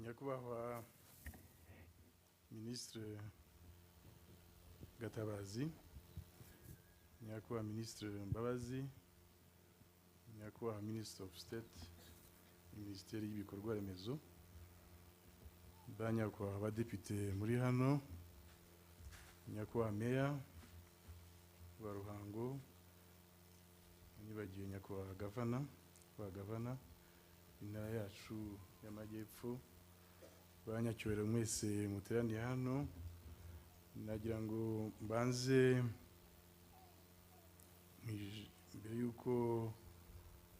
nyakubahwa Ministre Gatabazi, nyakubahwa Ministre Mbabazi, nyakubahwa Minister of State, Minisiteri y'ibikorwa remezo, banyakubahwa abadepite muri hano, nyakubahwa Meya wa Ruhango, nibagiwe nyakubahwa Gavana, intara yacu y'amajyepfo, banyacyubahiro mwese muteraniye hano, nagira ngo mbanze mbere yuko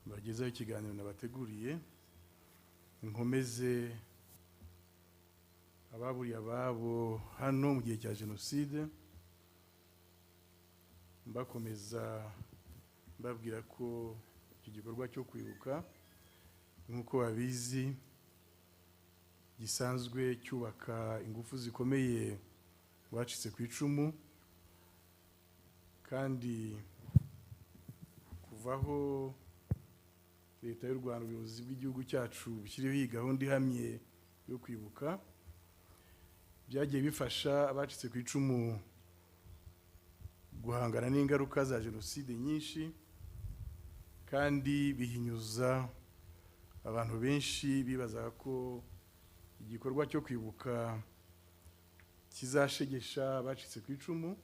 bagezaho ikiganiro nabateguriye, nkomeze ababuriye ababo hano mu gihe cya Jenoside, mbakomeza mbabwira ko iki gikorwa cyo kwibuka nk'uko babizi gisanzwe cyubaka ingufu zikomeye bacitse ku icumu, kandi kuvaho leta y'u Rwanda, ubuyobozi bw'igihugu cyacu bushyiriho iyi gahunda ihamye yo kwibuka, byagiye bifasha abacitse ku icumu guhangana n'ingaruka za Jenoside nyinshi, kandi bihinyuza abantu benshi bibazaga ko igikorwa cyo kwibuka kizashegesha abacitse ku icumu.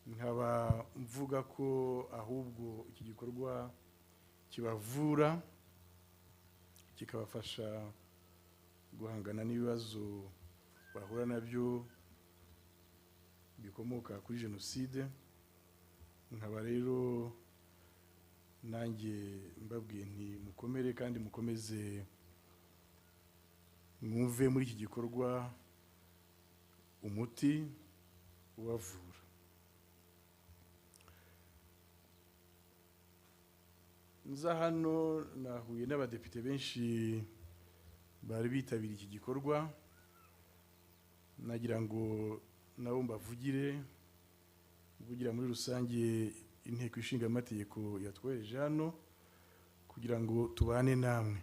Nkaba mvuga ko ahubwo iki gikorwa kibavura, kikabafasha guhangana n'ibibazo bahura nabyo bikomoka kuri Jenoside. Nkaba rero nanjye mbabwiye nti mukomere kandi mukomeze mwumve muri iki gikorwa umuti ubavura. Nza hano nahuye n'abadepite benshi bari bitabiriye iki gikorwa, nagira ngo nabo mbavugire muri rusange inteko ishinga amategeko yatwohereje hano kugira ngo tubane namwe,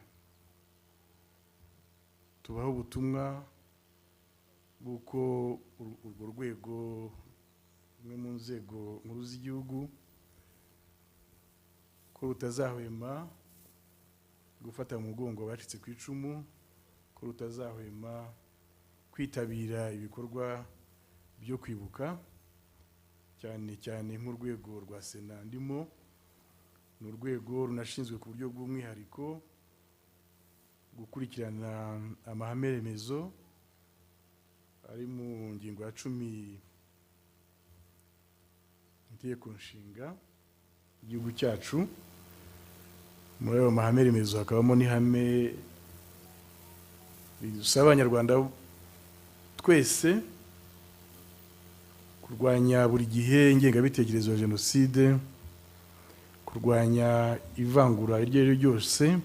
tubaho ubutumwa bw'uko urwo rwego rumwe mu nzego nkuru z'igihugu ko rutazahwema gufata mu mugongo abacitse ku icumu, ko rutazahwema kwitabira ibikorwa byo kwibuka, cyane cyane nk'urwego rwa Sena ndimo, ni urwego runashinzwe ku buryo bw'umwihariko gukurikirana amahame remezo ari mu ngingo ya 10 itegeko nshinga igihugu cyacu. Muri ayo mahame remezo hakabamo n'ihame risaba Abanyarwanda twese kurwanya buri gihe ingengabitekerezo ya Jenoside, kurwanya ivangura iryo ari ryo ryose,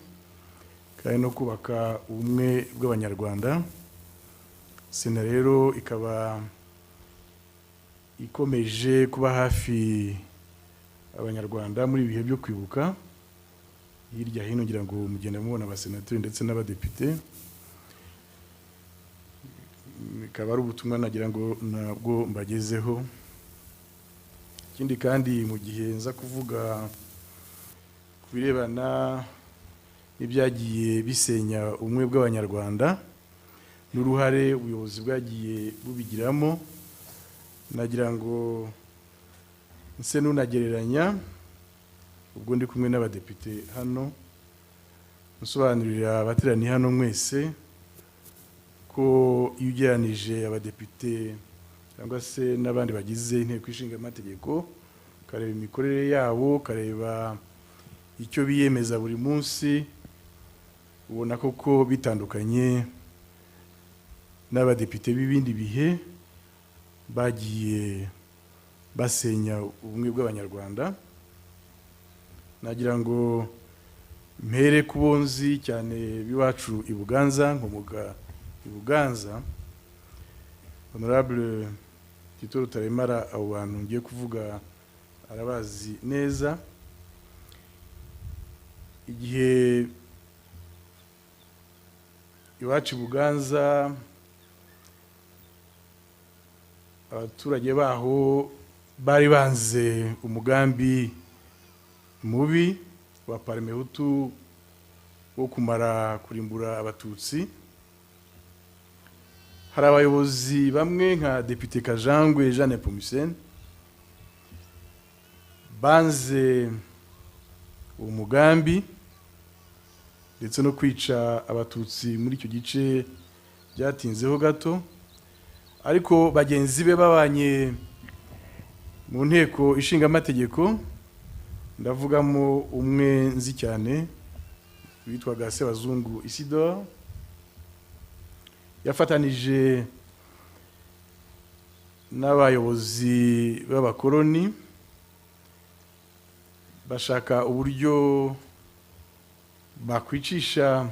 kandi no kubaka ubumwe bw'Abanyarwanda. Sena rero ikaba ikomeje kuba hafi Abanyarwanda muri ibihe byo kwibuka, hirya hino ngira ngo mugenda mubona abasenateri ndetse n'abadepite. Ikaba ari ubutumwa nagira ngo nabwo mbagezeho. Ikindi kandi mu gihe nza kuvuga ku birebana n'ibyagiye bisenya ubumwe bw'Abanyarwanda n'uruhare ubuyobozi bwagiye bubigiramo, nagira ngo nse nunagereranya ubwo ndi kumwe n'abadepite hano, nsobanurira abateraniye hano mwese ko iyo ugereranije abadepite cyangwa se n'abandi bagize inteko ishinga amategeko, kareba imikorere yabo, kareba icyo biyemeza buri munsi, ubona koko bitandukanye n'abadepite b'ibindi bihe bagiye basenya ubumwe bw'Abanyarwanda. Nagira ngo mpere ku bonzi cyane biwacu i Buganza, nkomoka i Buganza. Honorable Tito Rutaremara, abo bantu ngiye kuvuga arabazi neza. Igihe iwacu i Buganza abaturage baho bari banze umugambi mubi wa Parmehutu wo kumara kurimbura abatutsi. Hari abayobozi bamwe nka Depite Kajangwe Jean Nepomucene banze umugambi ndetse no kwica abatutsi muri icyo gice byatinzeho gato, ariko bagenzi be babanye mu nteko ishinga amategeko, ndavugamo umwe nzi cyane witwaga Sebazungu Isidore, yafatanije n'abayobozi b'abakoloni bashaka uburyo bakwicisha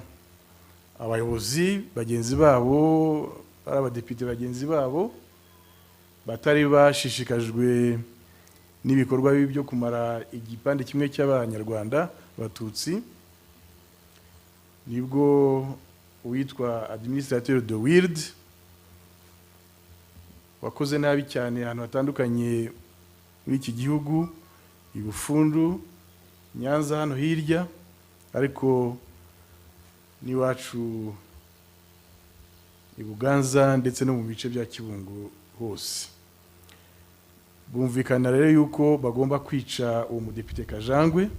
abayobozi bagenzi babo, ari abadepite bagenzi babo batari bashishikajwe n'ibikorwa bibi byo kumara igipande kimwe cy'abanyarwanda batutsi. Nibwo uwitwa administrateur de Wild wakoze nabi cyane ahantu hatandukanye muri iki gihugu, i Bufundu, Nyanza hano hirya, ariko n'iwacu i Buganza ndetse no mu bice bya Kibungo hose. Bumvikana rero yuko bagomba kwica uwo mudepite Kajangwe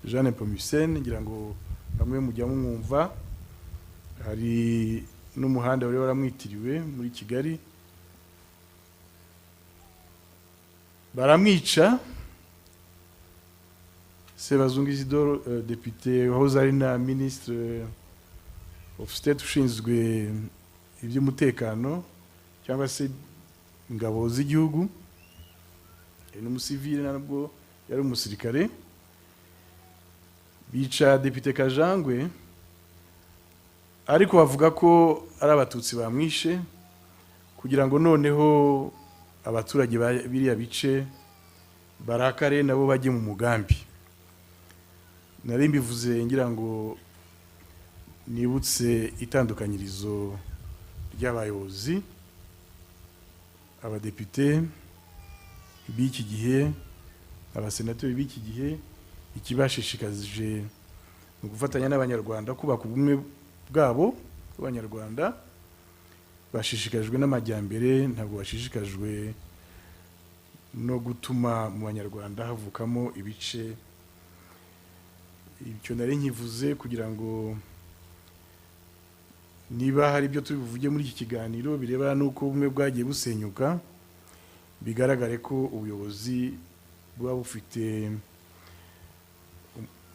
Jean Nepomucene, ngira ngo bamwe mujya mwumva, hari n'umuhanda wari waramwitiriwe muri Kigali. Baramwica. Sebazungu Isidore, depite wahoze ari na ministre of state ushinzwe iby'umutekano cyangwa se ingabo z'igihugu, n'umusivile nabwo yari umusirikare, bica Depite Kajangwe, ariko bavuga ko ari abatutsi bamwishe kugira ngo noneho abaturage biriya bice barakare nabo bajye mu mugambi. Nari mbivuze ngira ngo nibutse itandukanyirizo ry'abayobozi, abadepite b'iki gihe, abasenateri b'iki gihe, ikibashishikajwe mu gufatanya n'abanyarwanda kubaka ubumwe bwabo bw'abanyarwanda. Bashishikajwe n'amajyambere, ntabwo bashishikajwe no gutuma mu banyarwanda havukamo ibice. Icyo nari nkivuze kugira ngo niba hari ibyo tubivuge muri iki kiganiro birebana n'uko ubumwe bwagiye busenyuka, bigaragare ko ubuyobozi buba bufite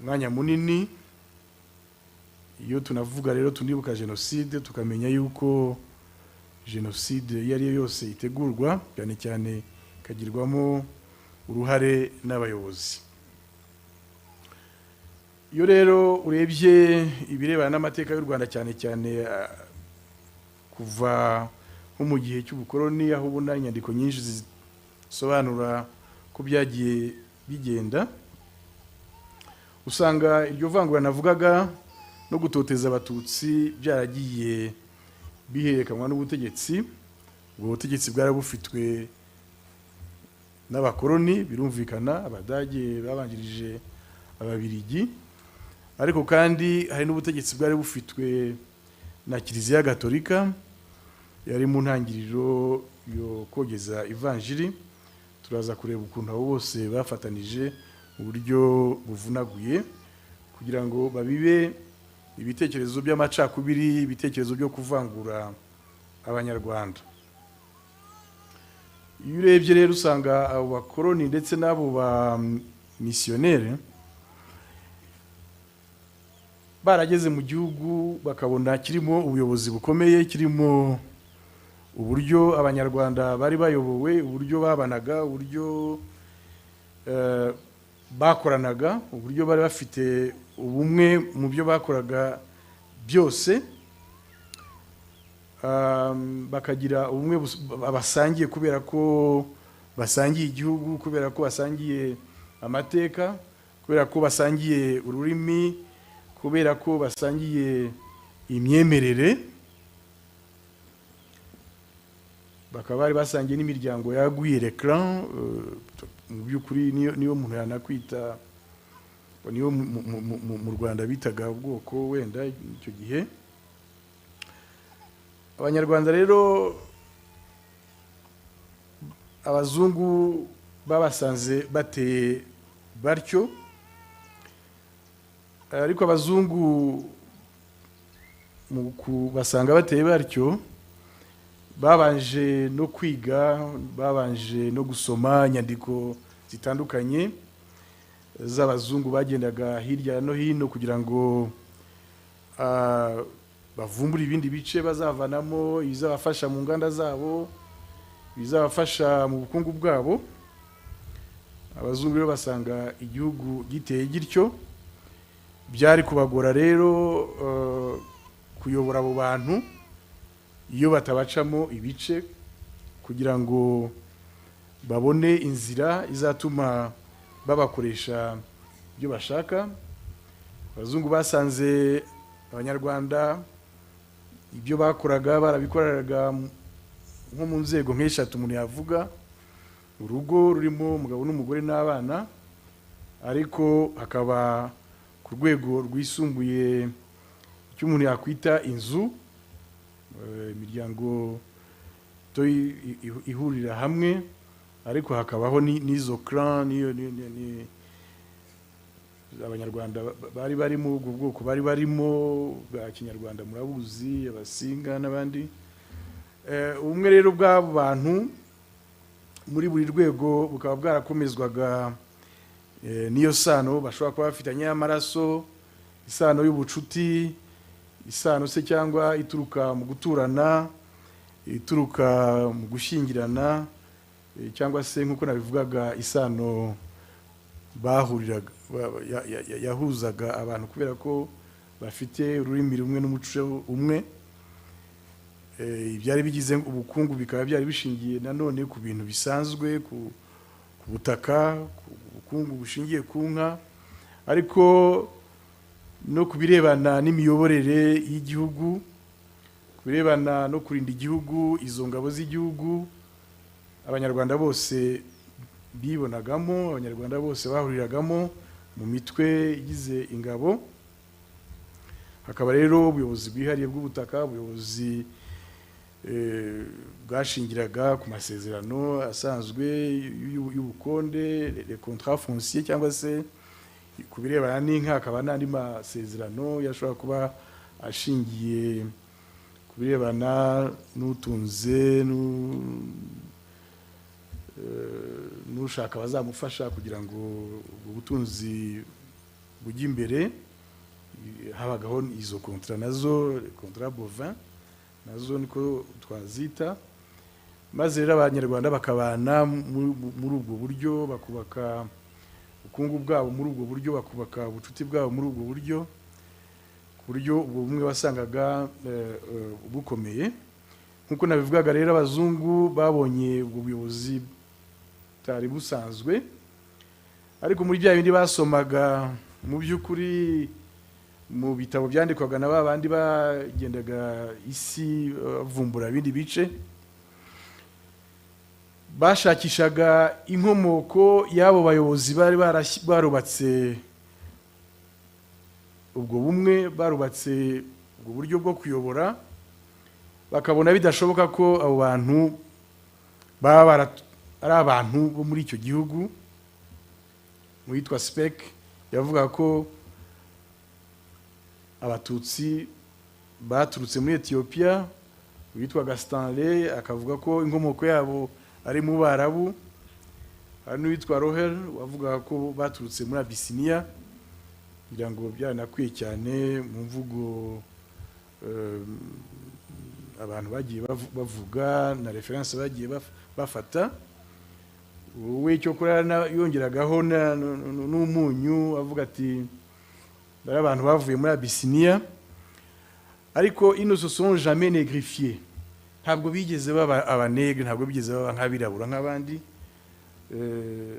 umwanya munini. Iyo tunavuga rero tunibuka jenoside, tukamenya yuko jenoside iyo ari yo yose itegurwa cyane cyane ikagirwamo uruhare n'abayobozi. Iyo rero urebye ibirebana n'amateka y'u Rwanda cyane cyane kuva nko mu gihe cy'ubukoloni, aho ubona inyandiko nyinshi zisobanura ko byagiye bigenda, usanga iryo vangura navugaga no gutoteza abatutsi byaragiye biherekanwa n'ubutegetsi. Ubwo butegetsi bwari bufitwe n'abakoloni, birumvikana, Abadage babanjirije Ababiligi, ariko kandi hari n'ubutegetsi bwari bufitwe na Kiliziya Gatolika, yari mu ntangiriro yo kogeza ivanjiri. Turaza kureba ukuntu abo bose bafatanije mu buryo buvunaguye kugira ngo babibe ibitekerezo by'amacakubiri, ibitekerezo byo kuvangura abanyarwanda. Iyo urebye rero usanga abo bakoloni ndetse n'abo ba missionnaire barageze mu gihugu bakabona kirimo ubuyobozi bukomeye, kirimo uburyo abanyarwanda bari bayobowe, uburyo babanaga, uburyo bakoranaga, uburyo bari bafite ubumwe mu byo bakoraga byose, bakagira ubumwe basangiye kubera ko basangiye igihugu, kubera ko basangiye amateka, kubera ko basangiye ururimi, kubera ko basangiye imyemerere, bakaba bari basangiye n'imiryango yaguye Reclan, mu by'ukuri niyo umuntu yanakwita niyo mu Rwanda bitaga ubwoko wenda icyo gihe. Abanyarwanda rero abazungu babasanze bateye batyo, ariko abazungu mu kubasanga bateye batyo babanje no kwiga, babanje no gusoma inyandiko zitandukanye z'abazungu bagendaga hirya no hino kugira ngo bavumbura ibindi bice bazavanamo ibizabafasha mu nganda zabo, bizabafasha mu bukungu bwabo. Abazungu rero basanga igihugu giteye gityo, byari kubagora rero kuyobora abo bantu iyo batabacamo ibice kugira ngo babone inzira izatuma babakoresha ibyo bashaka. Abazungu basanze abanyarwanda ibyo bakoraga barabikoreraga nko mu nzego nk'eshatu umuntu yavuga: urugo rurimo umugabo n'umugore n'abana, ariko hakaba ku rwego rwisumbuye icyo umuntu yakwita inzu, imiryango ihurira hamwe, ariko hakabaho n'izo clan, abanyarwanda bari barimo ubwo bwoko bari barimo bwa Kinyarwanda murabuzi, Abasinga n'abandi. Ubumwe rero bw'abo bantu muri buri rwego bukaba bwarakomezwaga n'iyo sano bashobora kuba bafitanye y'amaraso, isano y'ubucuti, isano se cyangwa ituruka mu guturana, ituruka mu gushyingirana, cyangwa se nk'uko nabivugaga isano bahuriraga yahuzaga abantu kubera ko bafite ururimi rumwe n'umuco umwe. Byari bigize ubukungu bikaba byari bishingiye nanone ku bintu bisanzwe, ku butaka, ku bukungu bushingiye ku nka, ariko no kubirebana n'imiyoborere y'igihugu, kubirebana no kurinda igihugu, izo ngabo z'igihugu abanyarwanda bose bibonagamo, abanyarwanda bose bahuriragamo mu mitwe igize ingabo. Hakaba rero ubuyobozi bwihariye bw'ubutaka, ubuyobozi bwashingiraga ku masezerano asanzwe y'ubukonde, les contrats fonciers, cyangwa se ku birebana n'inka hakaba n'andi masezerano yashobora kuba ashingiye ku birebana n'utunze n'ushaka bazamufasha kugira ngo ubutunzi bujye imbere. Habagaho izo kontra nazo, kontra bovin nazo niko twazita. Maze rero abanyarwanda bakabana muri ubwo buryo, bakubaka ubukungu bwabo muri ubwo buryo, bakubaka ubucuti bwabo muri ubwo buryo, ku buryo ubwo bumwe wasangaga bukomeye. Nk'uko nabivugaga rero abazungu babonye ubwo buyobozi butari busanzwe, ariko muri bya bindi basomaga mu by'ukuri mu bitabo byandikwaga na babandi bagendaga isi bavumbura ibindi bice, bashakishaga inkomoko y'abo bayobozi bari barubatse ubwo bumwe, barubatse ubwo buryo bwo kuyobora, bakabona bidashoboka ko abo bantu baba ari abantu bo muri icyo gihugu. Uwitwa Speke yavuga ko abatutsi baturutse muri Ethiopia, uwitwaga Stanley akavuga ko inkomoko yabo ari mu Barabu, hari n'uwitwa Rohel wavuga ko baturutse muri Abyssinia, kugira ngo byaranakwiye cyane mu mvugo abantu bagiye bavuga na reference bagiye bafata. Wowe cyo kurana yongeragaho n'umunyu avuga ati bari abantu bavuye muri Abyssinia, ariko ils se sont jamais négrifiés, ntabwo bigeze baba abanegre, ntabwo bigeze baba nk'abirabura nk'abandi.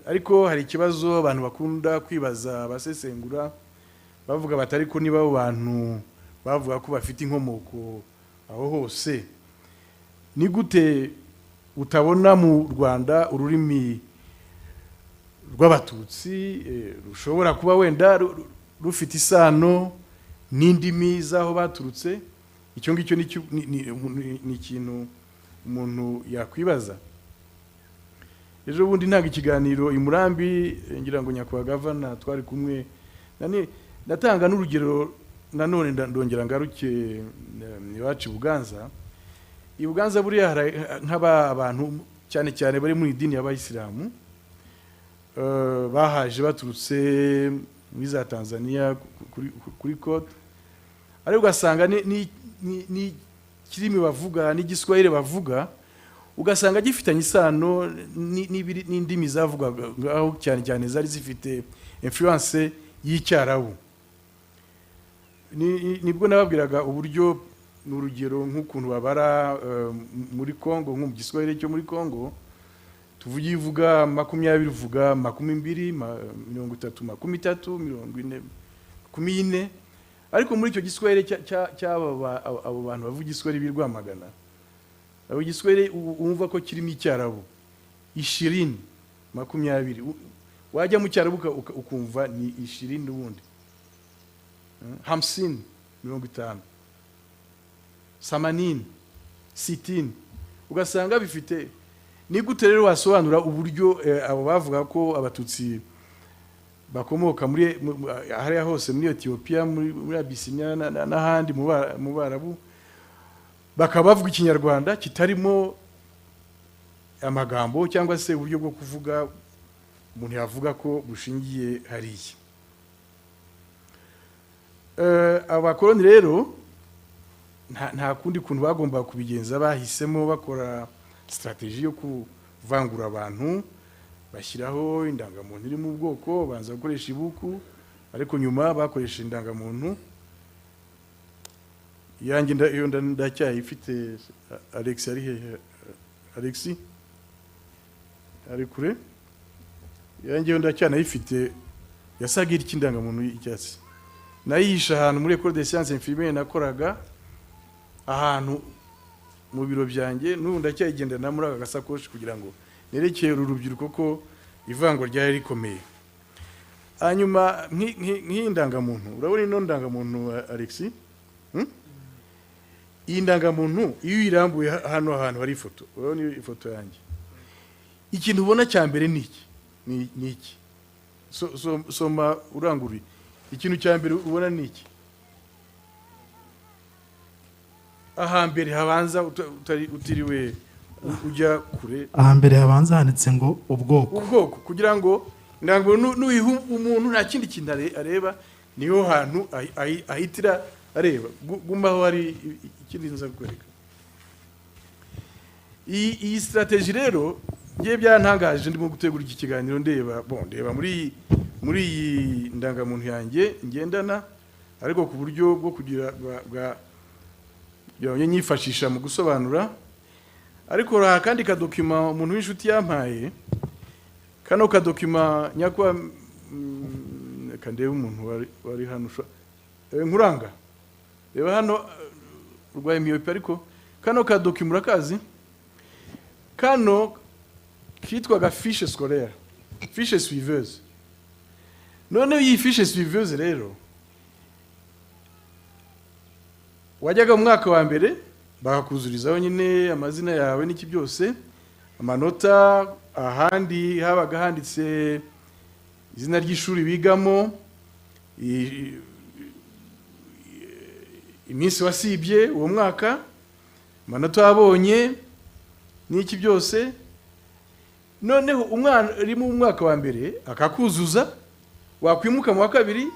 Ariko hari ikibazo abantu bakunda kwibaza abasesengura, bavuga bati ariko niba abo bantu bavuga ko bafite inkomoko aho hose. Ni gute utabona mu Rwanda ururimi rw'abatutsi rushobora kuba wenda rufite isano n'indimi zaho baturutse? Icyo ngicyo ni ikintu umuntu yakwibaza. Ejo bundi ntaga ikiganiro i Murambi, ngira ngo nyakwa gavana twari kumwe, natanga n'urugero nanone ndongera ngaruke iwacu Buganza. I Buganza buriya nk'aba abantu cyane cyane bari muri idini y'Abayisilamu bahaje baturutse muri za Tanzania kuri Cote, ariko ugasanga ni kirimi bavuga n'igiswahili bavuga, ugasanga gifitanye isano n'indimi zavugaga ngaho, cyane cyane zari zifite influence y'Icyarabu. Nibwo nababwiraga uburyo n'urugero nk'ukuntu babara muri Kongo, nko mu giswahili cyo muri Kongo tuvuga ivuga 20 uvuga 20 30 30 40, ariko muri icyo giswahili cy'aba abo bantu bavuga igiswahili birwamagana, abo giswahili umva ko kirimo Icyarabu 20 20, wajya mu Cyarabu ukumva ni 20 n'ubundi 50 50 80 60, ugasanga bifite. Ni gute rero wasobanura uburyo abo bavuga ko abatutsi bakomoka muri hariya hose muri Ethiopia, muri Abyssinia n'ahandi mu Barabu, bakaba bavuga Ikinyarwanda kitarimo amagambo cyangwa se uburyo bwo kuvuga umuntu yavuga ko bushingiye hariya. Abakoloni rero nta kundi kuntu bagomba kubigenza, bahisemo bakora strategy yo kuvangura abantu, bashyiraho indangamuntu iri mu bwoko, banza gukoresha ibuku, ariko nyuma bakoresha indangamuntu yanjye ndacyaye ifite. Alex ari he? Alexi ari kure? Yanjye ndacyana ifite, yasagira ikindangamuntu y'icyatsi, nayihisha ahantu muri École des Sciences Infirmières nakoraga, ahantu mu biro byanjye, n'ubu ndacyayigendana muri aka gasakoshi kugira ngo nerekeye urubyiruko ko ivangwa ryari rikomeye. Hanyuma nk'indangamuntu, urabona ino ndangamuntu Alexi, iyi ndangamuntu iyo irambuye hano ahantu hari ifoto, urabona ifoto yanjye, ikintu ubona cya mbere ni iki? Soma urangurure. Ikintu cya mbere ubona ni iki? Ahambere habanza utiriwe ujya kure, ahambere habanza handitse ngo ubwoko, kugira ngo nuyiha umuntu nta kindi kintu areba, niho hantu ahitira areba. Gumaho hari ikindi nza kwereka. Iyi strategy rero ngiye byantangaje, ndimo gutegura iki kiganiro ndeba muri iyi ndangamuntu yanjye ngendana, ariko ku buryo bwo kugira nyifashisha mu gusobanura. Ariko ra kandi kadokima umuntu w'inshuti yampaye, kano kadokima nyakwa kandeba umuntu wari hano nkuranga, reba hano urwaye myope, ariko kano kadokima urakazi, kano kitwaga fiche scolaire, fiche suiveuse. None iyi fiche suiveuse rero wajyaga mu mwaka wa mbere bakakuzurizaho nyine amazina yawe n'iki byose, amanota, ahandi habaga handitse izina ry'ishuri bigamo, iminsi wasibye uwo mwaka, amanota wabonye n'iki byose. Noneho umwana uri mu mwaka wa mbere akakuzuza, wakwimuka mu wa kabiri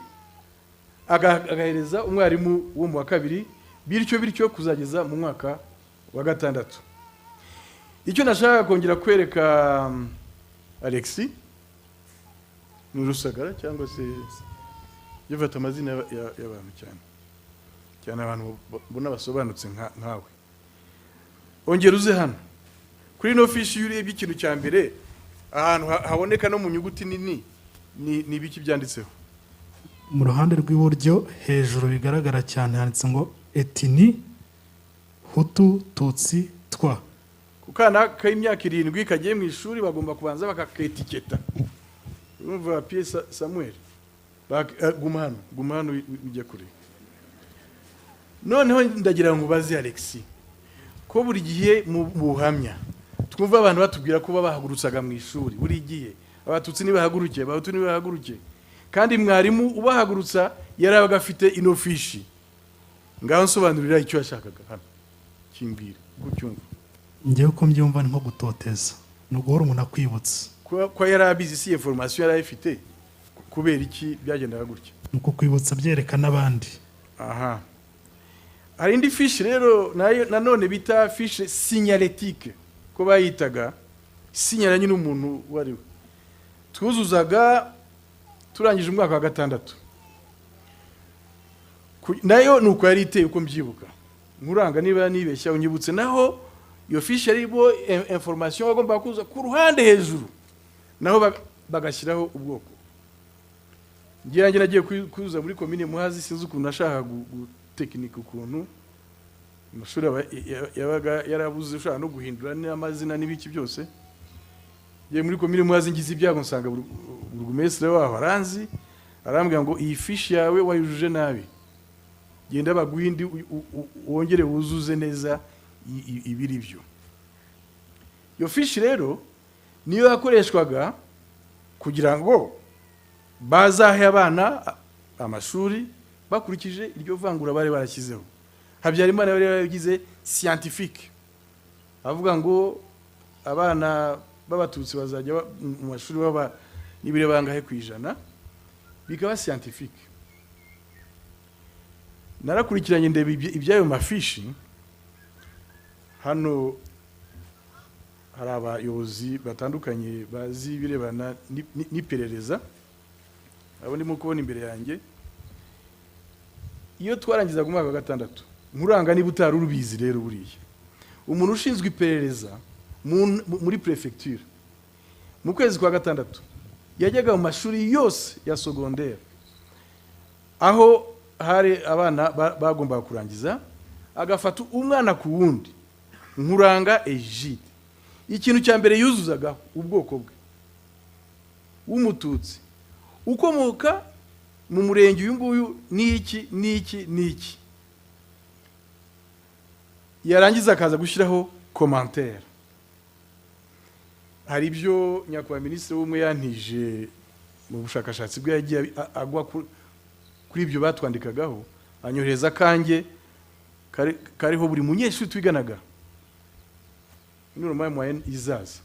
agahereza umwarimu wo mu wa kabiri, bityo kuzageza mu mwaka wa gatandatu. Icyo nashaka kongera kwereka Alexi n'urusagara, cyangwa se yafata amazina y'abantu cyane abantu bona basobanutse nkawe. Ongera uze hano kuri no fishi y'urebye ikintu cya mbere, ahantu haboneka no mu nyuguti nini ni biki byanditseho. mu ruhande rw'iburyo hejuru bigaragara cyane handitse ngo etini hutu tutsi twa. ku kana k'imyaka 7 kagiye mu ishuri bagomba kubanza bakaketiketa. Urumva Pierre Samuel guma hano ujya kure. Noneho ndagira ngo bazi Alexis ko buri gihe mu buhamya twumva abantu batubwira ko babahagurutsaga mu ishuri buri gihe abatutsi nibahaguruke abahutu nibahaguruke kandi mwarimu ubahagurutsa yarabaga afite ino fishi. Ngaho nsobanurira icyo yashakaga hano kimbwira gucyumva. Ngewe ko mbyumva ni nko gutoteza no guhora umuntu akwibutsa ko yarabizi si information yarayifite kubera iki byagendaga gutya nuko kwibutsa byerekana abandi. Aha, hari indi fiche rero nayo nanone bita fiche signalétique ko bayitaga signalanye n'umuntu wari we. Twuzuzaga turangije umwaka wa 6 nayo nuko yari iteye uko mbyibuka. Nkuranga niba nibeshya unyibutse naho iyo fiche aribo information bagomba kuza ku ruhande hejuru naho bagashyiraho ubwoko. Ngirange nagiye kuza muri commune Muhazi sinzi ukuntu nashaka gutekinika ukuntu amashuri yabaga yarabuze ushaka no guhindura n'amazina n'ibiki byose. Ngiye muri commune Muhazi ngize ibyago nsanga burugumestre waho aranzi arambwira ngo iyi fiche yawe wayujuje nabi genda baguhindi wongere wuzuze neza ibiri byo. Iyo fiche rero niyo yakoreshwaga kugira ngo bazahe abana amashuri bakurikije iryo vangura bari barashyizeho. Habyarimana bari yagize scientifique avuga ngo abana b'abatutsi bazajya mu mashuri baba nibire bangahe kwijana bikaba scientifique. Narakurikiranye ndebe ibyayo mafishi hano hari abayobozi batandukanye bazi birebana n'iperereza abo ndimo kubona imbere yanjye. Iyo twarangiza ku mwaka wa 6 nkuranga niba utari urubizi rero buriye umuntu ushinzwe iperereza muri prefecture mu kwezi kwa 6 yajyaga mu mashuri yose ya secondaire aho hari abana bagomba kurangiza agafata umwana ku wundi. Nkuranga Egide ikintu cya mbere yuzuzaga ubwoko bwe w'umututsi ukomoka mu murenge uyu nguyu niki yarangiza akaza gushyiraho commentaire. Hari ibyo nyakubahwa minisitiri w'umwe yantije mu bushakashatsi bwe yagiye agwa kuri ibyo batwandikagaho anyohereza kanjye kariho buri munyeshuri twiganaga normal moyenne izaza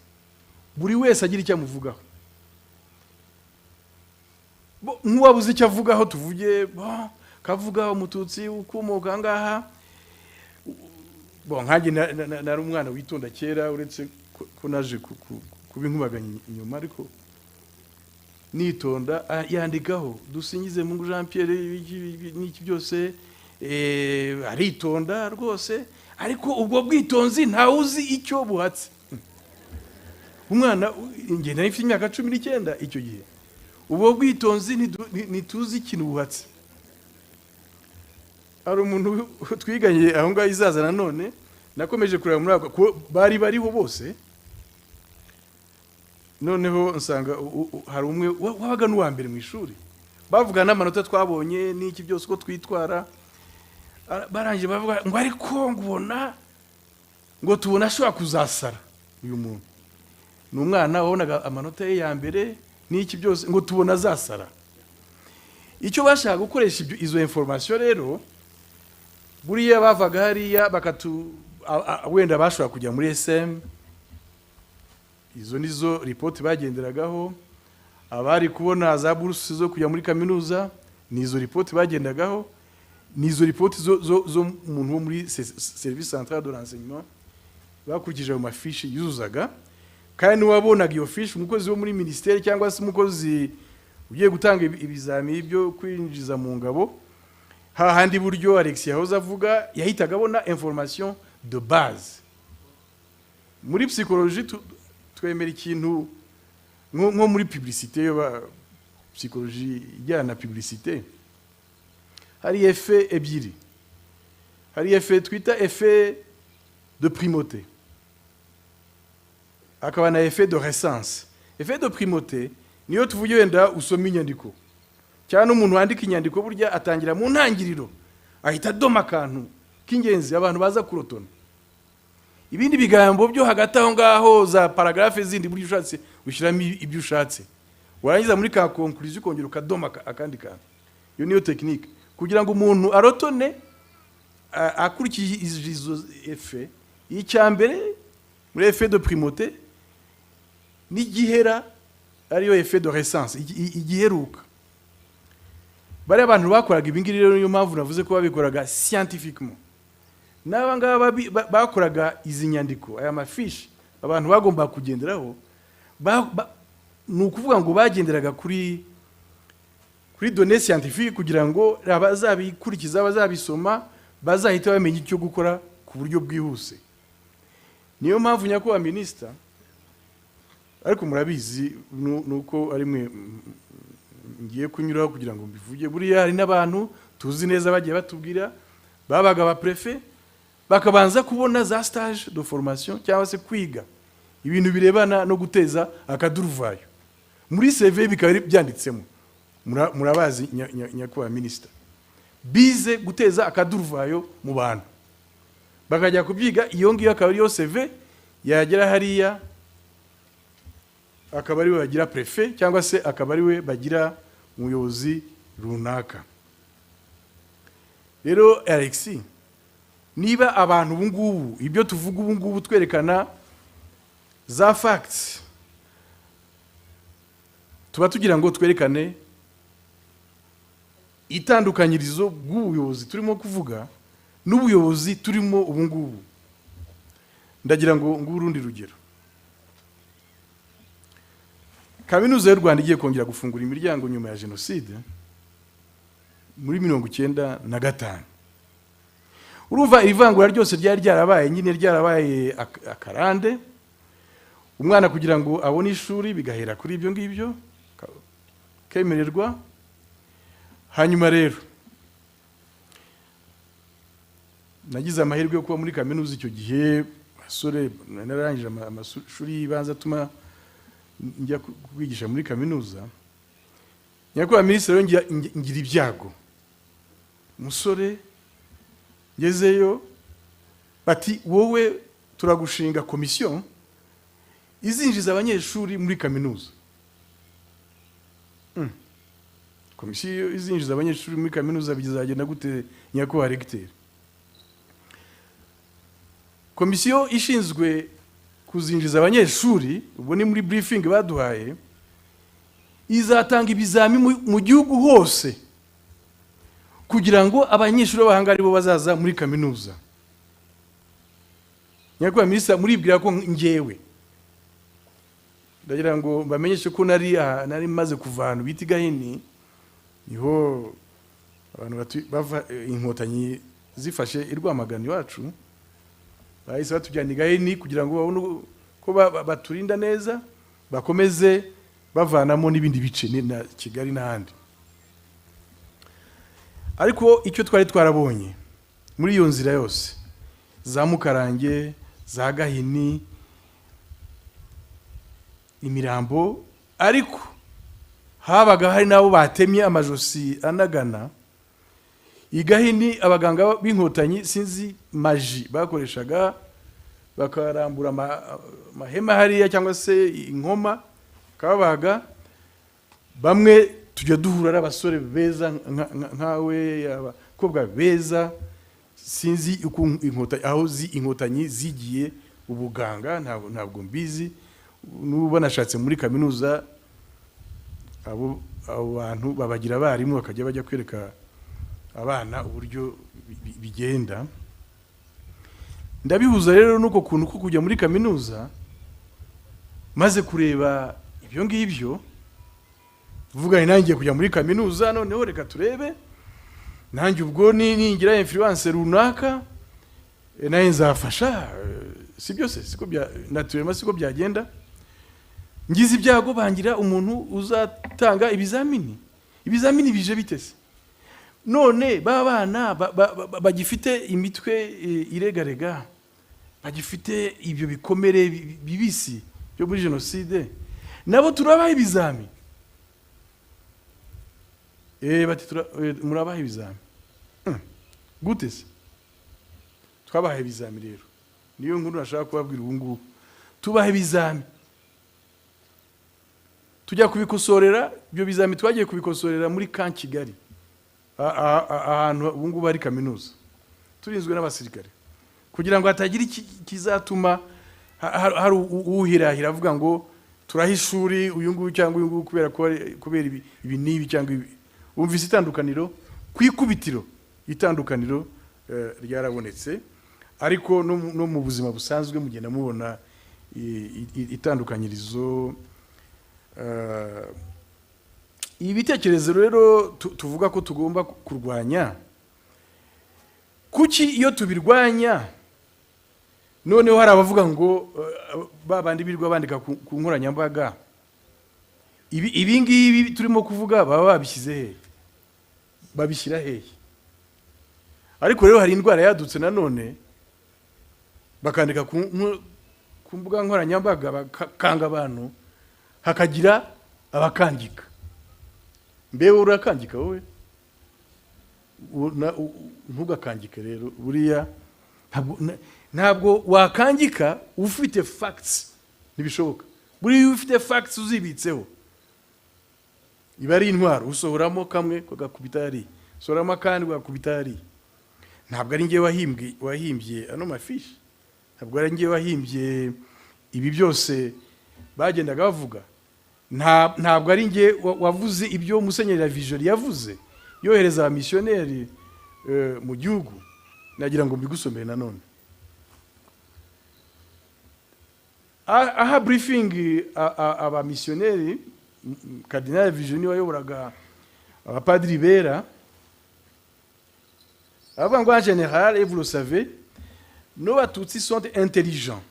buri wese agira icyo amuvugaho. Nk'uwabuze icyo avugaho tuvuge kavuga umututsi ukomoka ngaha nkanjye nari umwana witonda kera uretse ko naje kuba inkubaganya inyuma ariko nitonda yandikaho dusingize Mungu Jean Pierre n'iki byose aritonda rwose ariko ubwo bwitonzi ntawuzi icyo buhatse. Umwana ngenda n'ifite imyaka 19 icyo gihe ubwo bwitonzi ntituzi ikintu buhatse. Ari umuntu twiganye aho ngaho izaza nanone nakomeje kureba muri ako bari bariho bose. Noneho nsanga hari umwe wabaga n'uwa mbere mu ishuri bavuga n'amanota twabonye n'iki byose ko twitwara barangije bavuga ngo ariko ngubona ngo tubona ashobora kuzasara. Uyu muntu ni umwana wabonaga amanota ye ya mbere n'iki byose ngo tubona azasara. Icyo bashaka gukoresha izo information rero buriya bavaga hariya wenda bashobora kujya muri SM. Izo nizo report bagenderagaho. Abari kubona za buruse zo kujya muri kaminuza nizo report bagendagaho. Nizo report zo umuntu wo muri service central de renseignement bakurikije mu mafishi yuzuzaga. Kandi wabonaga iyo fishi umukozi wo muri ministère cyangwa se umukozi ugiye gutanga ibizami byo kwinjiza mu ngabo hahandi buryo Alexis yahoze avuga yahitaga abona information de base. Muri psychologie twemera ikintu nko muri publicité yo psychologie ijyana na publicité hari effet ebyiri. Hari effet twita effet de primauté, akaba na effet de récence. Effet de primauté niyo tuvuye wenda usoma inyandiko cyane umuntu wandika inyandiko burya atangira mu ntangiriro ahita doma akantu k'ingenzi abantu baza kurotona. Ibindi bigambo byo hagati aho ngaho za paragraphe zindi buryo ushatse ushyiramo ibyo ushatse, warangiza muri ka conclusion ukongera ukadoma akandi kantu. Iyo niyo technique kugira ngo umuntu arotone akurikije izo effet. Icyambere muri effet de primauté ni gihera ariyo effet de récence, igiheruka. Bari abantu bakoraga ibingiri rero niyo mpamvu navuze ko babikoraga scientifiquement. N'abangaba bakoraga izi nyandiko aya mafishi abantu bagomba kugenderaho nukuvuga ngo bagenderaga kuri données scientifiques kugira ngo abazabikurikiza bazabisoma bazahita bamenya icyo gukora ku buryo bwihuse. Niyo mpamvu nyakubahwa minisita, ariko murabizi nuko ari mwe ngiye kunyuraho kugira ngo mbivuge, buriya hari n'abantu tuzi neza bagiye batubwira babaga ba préfet bakabanza kubona za stage de formation cyangwa se kwiga ibintu birebana no guteza akaduruvayo muri CV bikaba byanditsemo. Murabazi nyakubahwa minisita, bize guteza akaduruvayo mu bantu bakajya kubyiga. Iyo ngiyo akaba ariyo CV yagera hariya akaba ariwe bagira préfet cyangwa se akaba ariwe bagira umuyobozi runaka. Rero Alexis, niba abantu ubu ngubu ibyo tuvuga ubu ngubu twerekana za facts, tuba tugira ngo twerekane itandukanyirizo bw'ubuyobozi turimo kuvuga n'ubuyobozi turimo ubu ngubu. Ndagira ngo urundi rugero, Kaminuza y'u Rwanda igiye kongera gufungura imiryango nyuma ya jenoside muri 1995. Urumva ivangura ryose ryari ryarabaye nyine ryarabaye akarande. Umwana kugira ngo abone ishuri bigahera kuri ibyo ngibyo kemererwa. Hanyuma rero nagize amahirwe yo kuba muri kaminuza icyo gihe, basore nararangije amashuri yibanza atuma njya kwigisha muri kaminuza. Nyakubahwa minisitiri ngira ibyago, umusore ngezeyo bati wowe turagushinga komisiyo izinjiza abanyeshuri muri kaminuza. Komisiyo izinjiza abanyeshuri muri kaminuza bizagenda gute nyakubahwa recteur? Komisiyo ishinzwe kuzinjiza abanyeshuri, ubwo ni muri briefing baduhaye, izatanga ibizami mu gihugu hose kugira ngo abanyeshuri b'abahanga aribo bazaza muri kaminuza. Nyakubahwa minisitiri, muribwira ko ngewe ndagira ngo bamenyeshe ko nari maze kuva ahantu bita Gahini, niho abantu bava inkotanyi zifashe irwamagana iwacu, bahise batujyana i Gahini kugira ngo babone ko baturinda neza, bakomeze bavanamo n'ibindi bice na Kigali n'ahandi. Ariko icyo twari twarabonye muri iyo nzira yose, za Mukarange, za Gahini, imirambo, ariko habaga hari nabo batemye amajosi anagana. I Gahini abaganga b'inkotanyi sinzi maji bakoreshaga, bakarambura amahema hariya cyangwa se inkoma kabaga. Bamwe tujya duhura n'abasore beza nkawe, abakobwa beza, sinzi uko inkotanyi zigiye ubuganga ntabwo mbizi. Nuba nashatse muri kaminuza abo bantu babagira abarimu bakajya bajya kwereka abana uburyo bigenda. Ndabihuza rero nuko kuntu ko kujya muri kaminuza, maze kureba ibyo ngibyo vuga nanjye kujya muri kaminuza, noneho reka turebe nanjye ubwo ningira influence runaka naye nzafasha. Si byose siko bya naturellement siko byagenda. Ngize ibyago bangira umuntu uzatanga ibizamini bije bitese. none ba bana bagifite imitwe iregarega, bagifite ibyo bikomere bibisi byo muri jenoside, nabo turabaha ibizami. Bati murabaha ibizami. Gute se? Twabaha ibizami rero. Niyo nkuru nashaka kubabwira ubu ngubu. Tubaha ibizami. Tujya kubikosorera, ibyo bizami twagiye kubikosorera muri Camp Kigali. Ahantu ubu ngubu ari kaminuza. Turinzwe n'abasirikare. Kugira ngo hatagira kizatuma hari uhirahira avuga ngo turahishuri uyu nguyu cyangwa uyu nguyu kubera ibi nibi cyangwa ibi. Umvise itandukaniro kwikubitiro, itandukaniro ryarabonetse, ariko no mu buzima busanzwe mugenda mubona itandukanyirizo. Ibitekerezo rero tuvuga ko tugomba kurwanya, kuki iyo tubirwanya noneho hari abavuga ngo babandi birirwa bandika ku nkoranyambaga, ibi ngibi turimo kuvuga baba babishyize he, babishyira hehe? Ariko rero hari indwara yadutse nanone, bakandika ku mbuga nkoranyambaga bakanga abantu, hakagira abakangika. Mbewe urakangika wowe? Ntugakangike rero, buriya ntabwo wakangika ufite facts, ntibishoboka. Buriya ufite facts uzibitseho, iba ari intwaro, usohoramo kamwe kugakubita hari, usohoramo akandi kugakubita hari. Ntabwo ari ngiye wahimbye ano mafishi, ntabwo ari ngiye wahimbye ibi byose bagendaga bavuga, ntabwo ari ngiye wavuze ibyo Musenyeri Ravijoli yavuze yohereza abamisiyoneri mu gihugu. Nagira ngo mbigusomere nanone. Aha briefing abamisiyoneri, Cardinal Ravijoli wayoboraga abapadiri bera, en général, et vous le savez, nos Batutsis sont intelligents,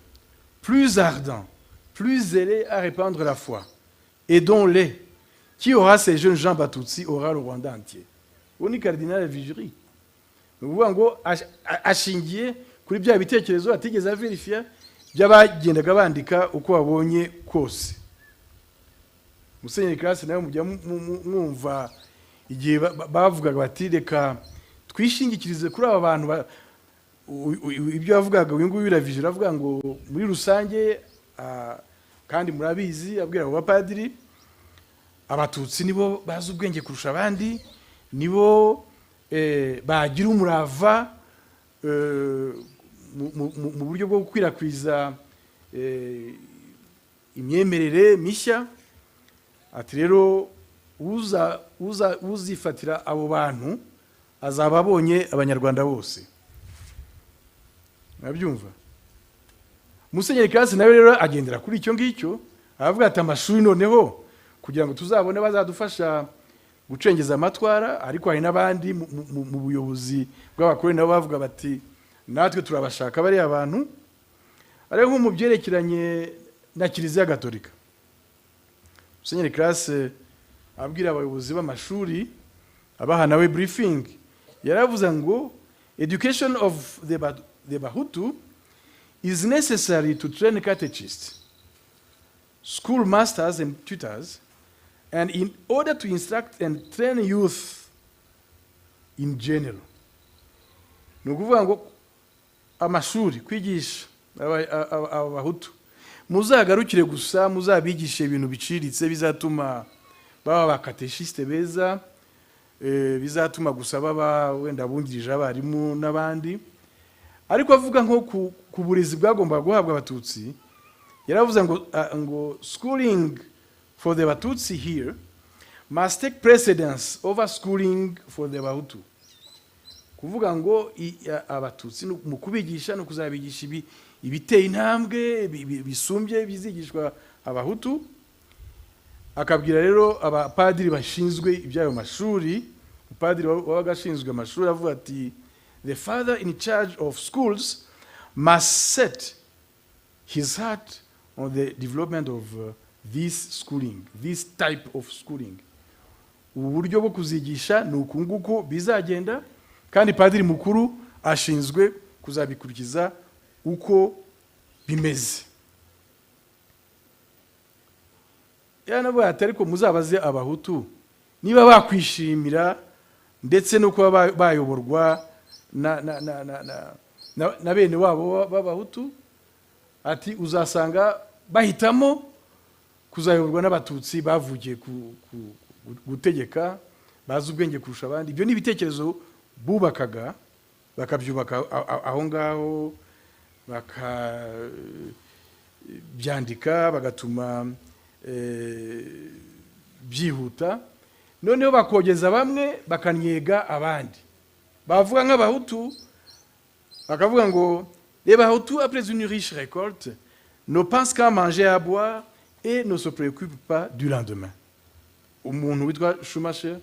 plus ardents, plus zélés à répandre la foi. Aidons-les. Qui aura ces jeunes gens Batutsis aura le Rwanda entier. On est Cardinal Ravijoli. Nous voyons ashingiye kuri bya bitekerezo atigeze averifiya by'abagendaga bandika uko babonye kose. Musenyeri Classe nawe mujya mwumva igihe bavugaga bati reka twishingikirize kuri aba bantu, ibyo bavugaga uyu nguyu Ravijoli avuga ngo muri rusange, kandi murabizi abwira abo bapadiri, Abatutsi nibo bazi ubwenge kurusha abandi, nibo bagira umurava mu buryo bwo gukwirakwiza imyemerere mishya. Ati rero uzifatira abo bantu azaba abonye abanyarwanda bose. Nabyumva. Musenyeri Classe nawe rero agendera kuri icyo ngicyo, aravuga ati amashuri noneho kugira ngo tuzabone bazadufasha gucengeza amatwara, ariko hari n'abandi mu buyobozi bw'abakore nabo bavuga bati natwe turabashaka bari abantu. Ariko nko mu byerekeranye na Kiliziya Gatolika, Musenyeri Classe abwira abayobozi b'amashuri abaha nawe briefing, yaravuze ngo education of the Bahutu is necessary to train catechists, school masters and tutors, and in order to instruct and train youth in general. Ni ukuvuga ngo amashuri kwigisha Abahutu muzagarukire gusa, muzabigishe ibintu biciriritse bizatuma baba bakateshiste beza, bizatuma gusa baba wenda bungirije abarimu n'abandi. Ariko avuga nko ku burezi bwagomba guhabwa Abatutsi, yaravuze ngo schooling for the Batutsi here must take precedence over schooling for the Bahutu. Kuvuga ngo Abatutsi mu kubigisha no kuzabigisha ibiteye intambwe bisumbye bizigishwa Abahutu. Akabwira rero abapadiri bashinzwe ibyayo mashuri, upadiri wabaga ashinzwe amashuri avuga ati the father in charge of schools must set his heart on the development of this schooling, this type of schooling. ubu buryo bwo kuzigisha ni uku nguku bizagenda, kandi padiri mukuru ashinzwe kuzabikurikiza uko bimeze. Yanavuga ati ariko muzabaze abahutu niba bakwishimira ndetse no kuba bayoborwa na bene wabo b'abahutu, ati uzasanga bahitamo kuzayoborwa n'abatutsi bavugiye gutegeka, bazi ubwenge kurusha abandi. Ibyo ni ibitekerezo bubakaga, bakabyubaka aho ngaho, bakabyandika, bagatuma byihuta, noneho bakogeza bamwe bakanyega abandi. Bavuga nk'abahutu bakavuga ngo les Bahutus après une riche récolte ne pensent qu'à manger, à boire et ne se préoccupent pas du lendemain. Umuntu witwa Schumacher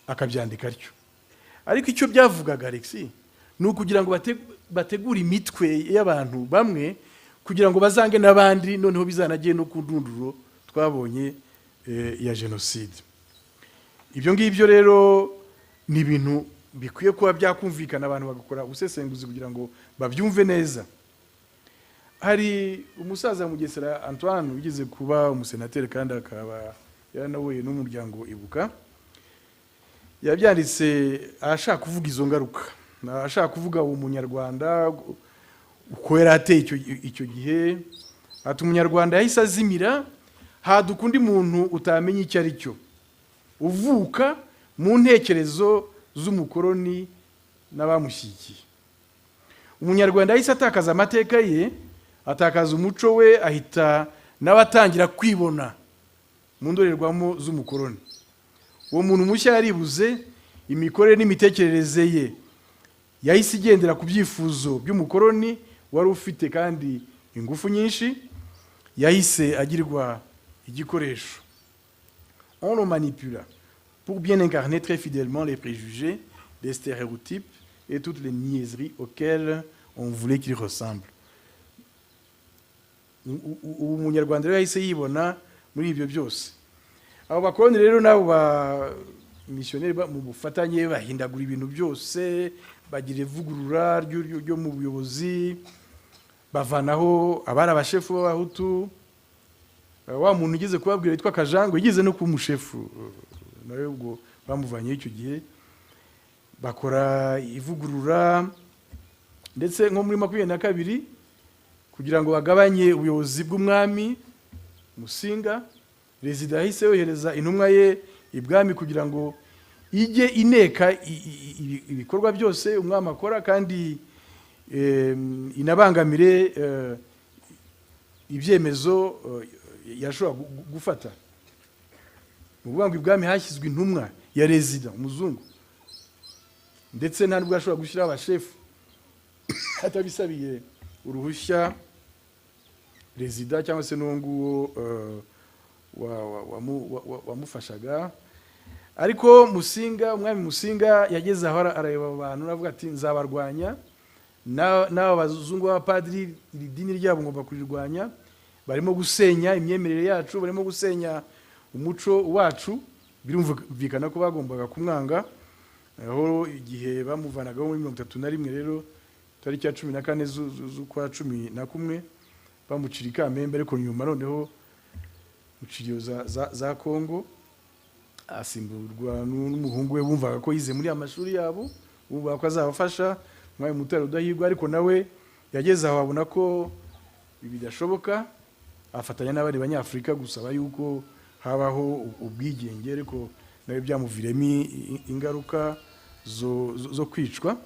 akabyandika atyo. Ariko icyo byavugaga Alexis ni ukugira ngo bategure imitwe y'abantu bamwe kugira ngo bazange n'abandi, noneho bizanagiye no ku ndunduro twabonye ya jenoside. Ibyo ngibyo rero ni ibintu bikwiye kuba byakumvikana, abantu bagakora ubusesenguzi kugira ngo babyumve neza. Hari umusaza Mugesera Antoine ugize kuba umusenateri kandi akaba yaranahuye n'umuryango Ibuka, yabyanditse ashaka kuvuga izo ngaruka, ashaka kuvuga umunyarwanda uko yari ateye icyo gihe. Ati umunyarwanda yahise azimira, haduka undi muntu utamenya icyo ari cyo, uvuka mu ntekerezo z'umukoroni n'abamushyigikiye. Umunyarwanda yahise atakaza amateka ye, atakaza umuco we, ahita n'abatangira kwibona mu ndorerwamo z'umukoroni. Uwo muntu mushya yaribuze, imikorere n'imitekerereze ye yahise igendera ku byifuzo by'umukoroni wari ufite kandi ingufu nyinshi, yahise agirwa igikoresho. On le manipula pour bien incarner très fidèlement les préjugés, les stéréotypes et toutes les niaiseries auxquelles on voulait qu'il ressemble. Umunyarwanda yahise yibona muri ibyo byose. Abo bakoroni rero nabo ba missionnaire mu bufatanye bahindagura ibintu byose, bagira ivugurura ryo mu buyobozi, bavanaho abari abashefu b'abahutu. Wa muntu ugize kubabwira yitwa Kajangwe yigize no kuba umushefu, nawe ubwo bamuvanye icyo gihe. Bakora ivugurura ndetse nko muri 22 kugira ngo bagabanye ubuyobozi bw'umwami Musinga, Perezida yahise yohereza intumwa ye ibwami kugira ngo ijye ineka ibikorwa byose umwami akora, kandi inabangamire ibyemezo yashobora gufata. Mu kuvuga ngo ibwami hashyizwe intumwa ya Perezida umuzungu, ndetse nta nubwo yashobora gushyiraho abashefu atabisabiye uruhushya Perezida cyangwa se n'uwo wamufashaga. Ariko Musinga, umwami Musinga yageze aho arareba abantu aravuga ati nzabarwanya, n'aba bazungu b'abapadiri iri dini ryabo ngomba kurirwanya, barimo gusenya imyemerere yacu, barimo gusenya umuco wacu. Birumvikana ko bagombaga kumwanga. Aho igihe bamuvanagaho muri 31 rero tariki ya 14 z'ukwa 11 bamucira Kamembe, ariko nyuma noneho muciriyo za Kongo asimburwa n'umuhungu we bumvaga ko yize muri amashuri yabo, bumvaga ko azabafasha mwaye Mutara Rudahigwa, ariko nawe yageze aho abona ko bidashoboka, afatanya n'abandi banyafrika gusaba yuko habaho ubwigenge, ariko nawe byamuviremo ingaruka zo kwicwa.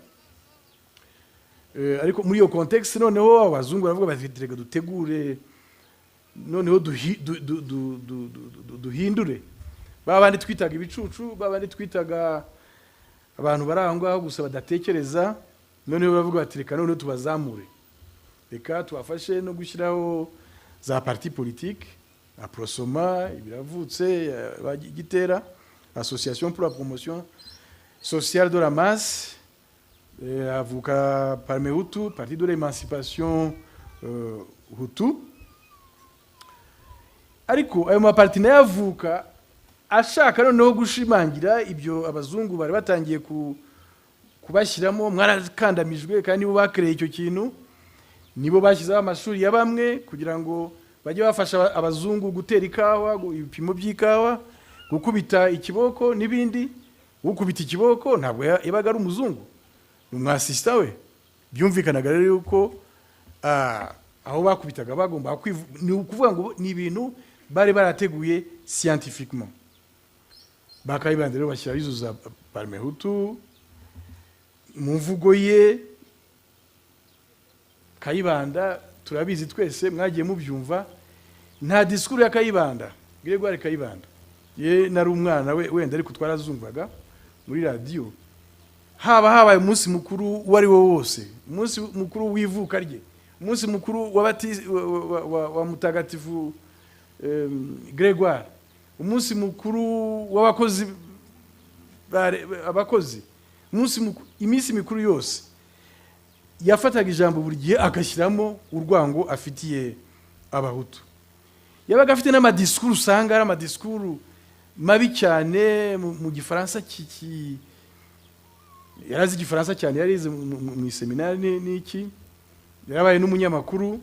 Ariko muri iyo context noneho abazungu baravuga bati reka dutegure noneho duhindure babandi twitaga ibicucu, babandi twitaga abantu barangwa gusa badatekereza. Noneho baravuga bati reka noneho tubazamure, reka tubafashe no gushyiraho za parti politique, Aprosoma ibiravutse bagitera, Association pour la promotion sociale de la masse, avuka Parme Hutu, Parti de l'émancipation Hutu. Ariko ayo maparti nayo avuka ashaka noneho gushimangira ibyo abazungu bari batangiye kubashyiramo, mwarakandamijwe kandi nibo bakereye icyo kintu, nibo bashyizeho amashuri ya bamwe kugira ngo bajye bafasha abazungu gutera ikawa, ibipimo by'ikawa, gukubita ikiboko n'ibindi. Ukubita ikiboko ntabwo yabaga ari umuzungu, ni umwasista we. Byumvikanaga rero yuko aho bakubitaga bagomba ni ukuvuga ngo ni ibintu bari barateguye scientifiquement. Bakayibanda rero bashyira izo za Parmehutu mu mvugo ye. Kayibanda turabizi twese, mwagiye mubyumva, nta disikuru ya Kayibanda, Gregoire Kayibanda. Ye nari umwana we wenda ariko twarazumvaga muri radio. Habaye umunsi mukuru wari wo wose, umunsi mukuru w'ivuka rye, umunsi mukuru wa mutagatifu Gregoire, umunsi mukuru w'abakozi, abakozi, iminsi mikuru yose yafataga ijambo buri gihe agashyiramo urwango afitiye abahutu. Yabaga afite n'amadisikuru usanga ari amadisikuru mabi cyane mu gifaransa. Yarazi igifaransa cyane, yarize mu seminari n'iki, yarabaye n'umunyamakuru.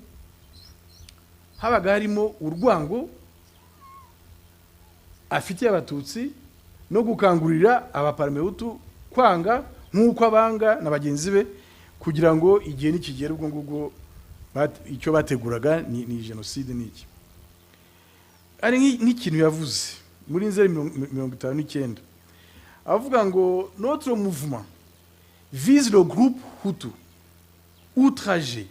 Habaga harimo urwango afitiye abatutsi no gukangurira abaparmehutu kwanga nk'uko abanga na bagenzi be, kugira ngo igihe nikigera ubwo ngubwo icyo bateguraga ni genocide n'iki. Ari nk'ikintu yavuze muri Nzeri 59, avuga ngo notre mouvement vise le groupe Hutu outragé,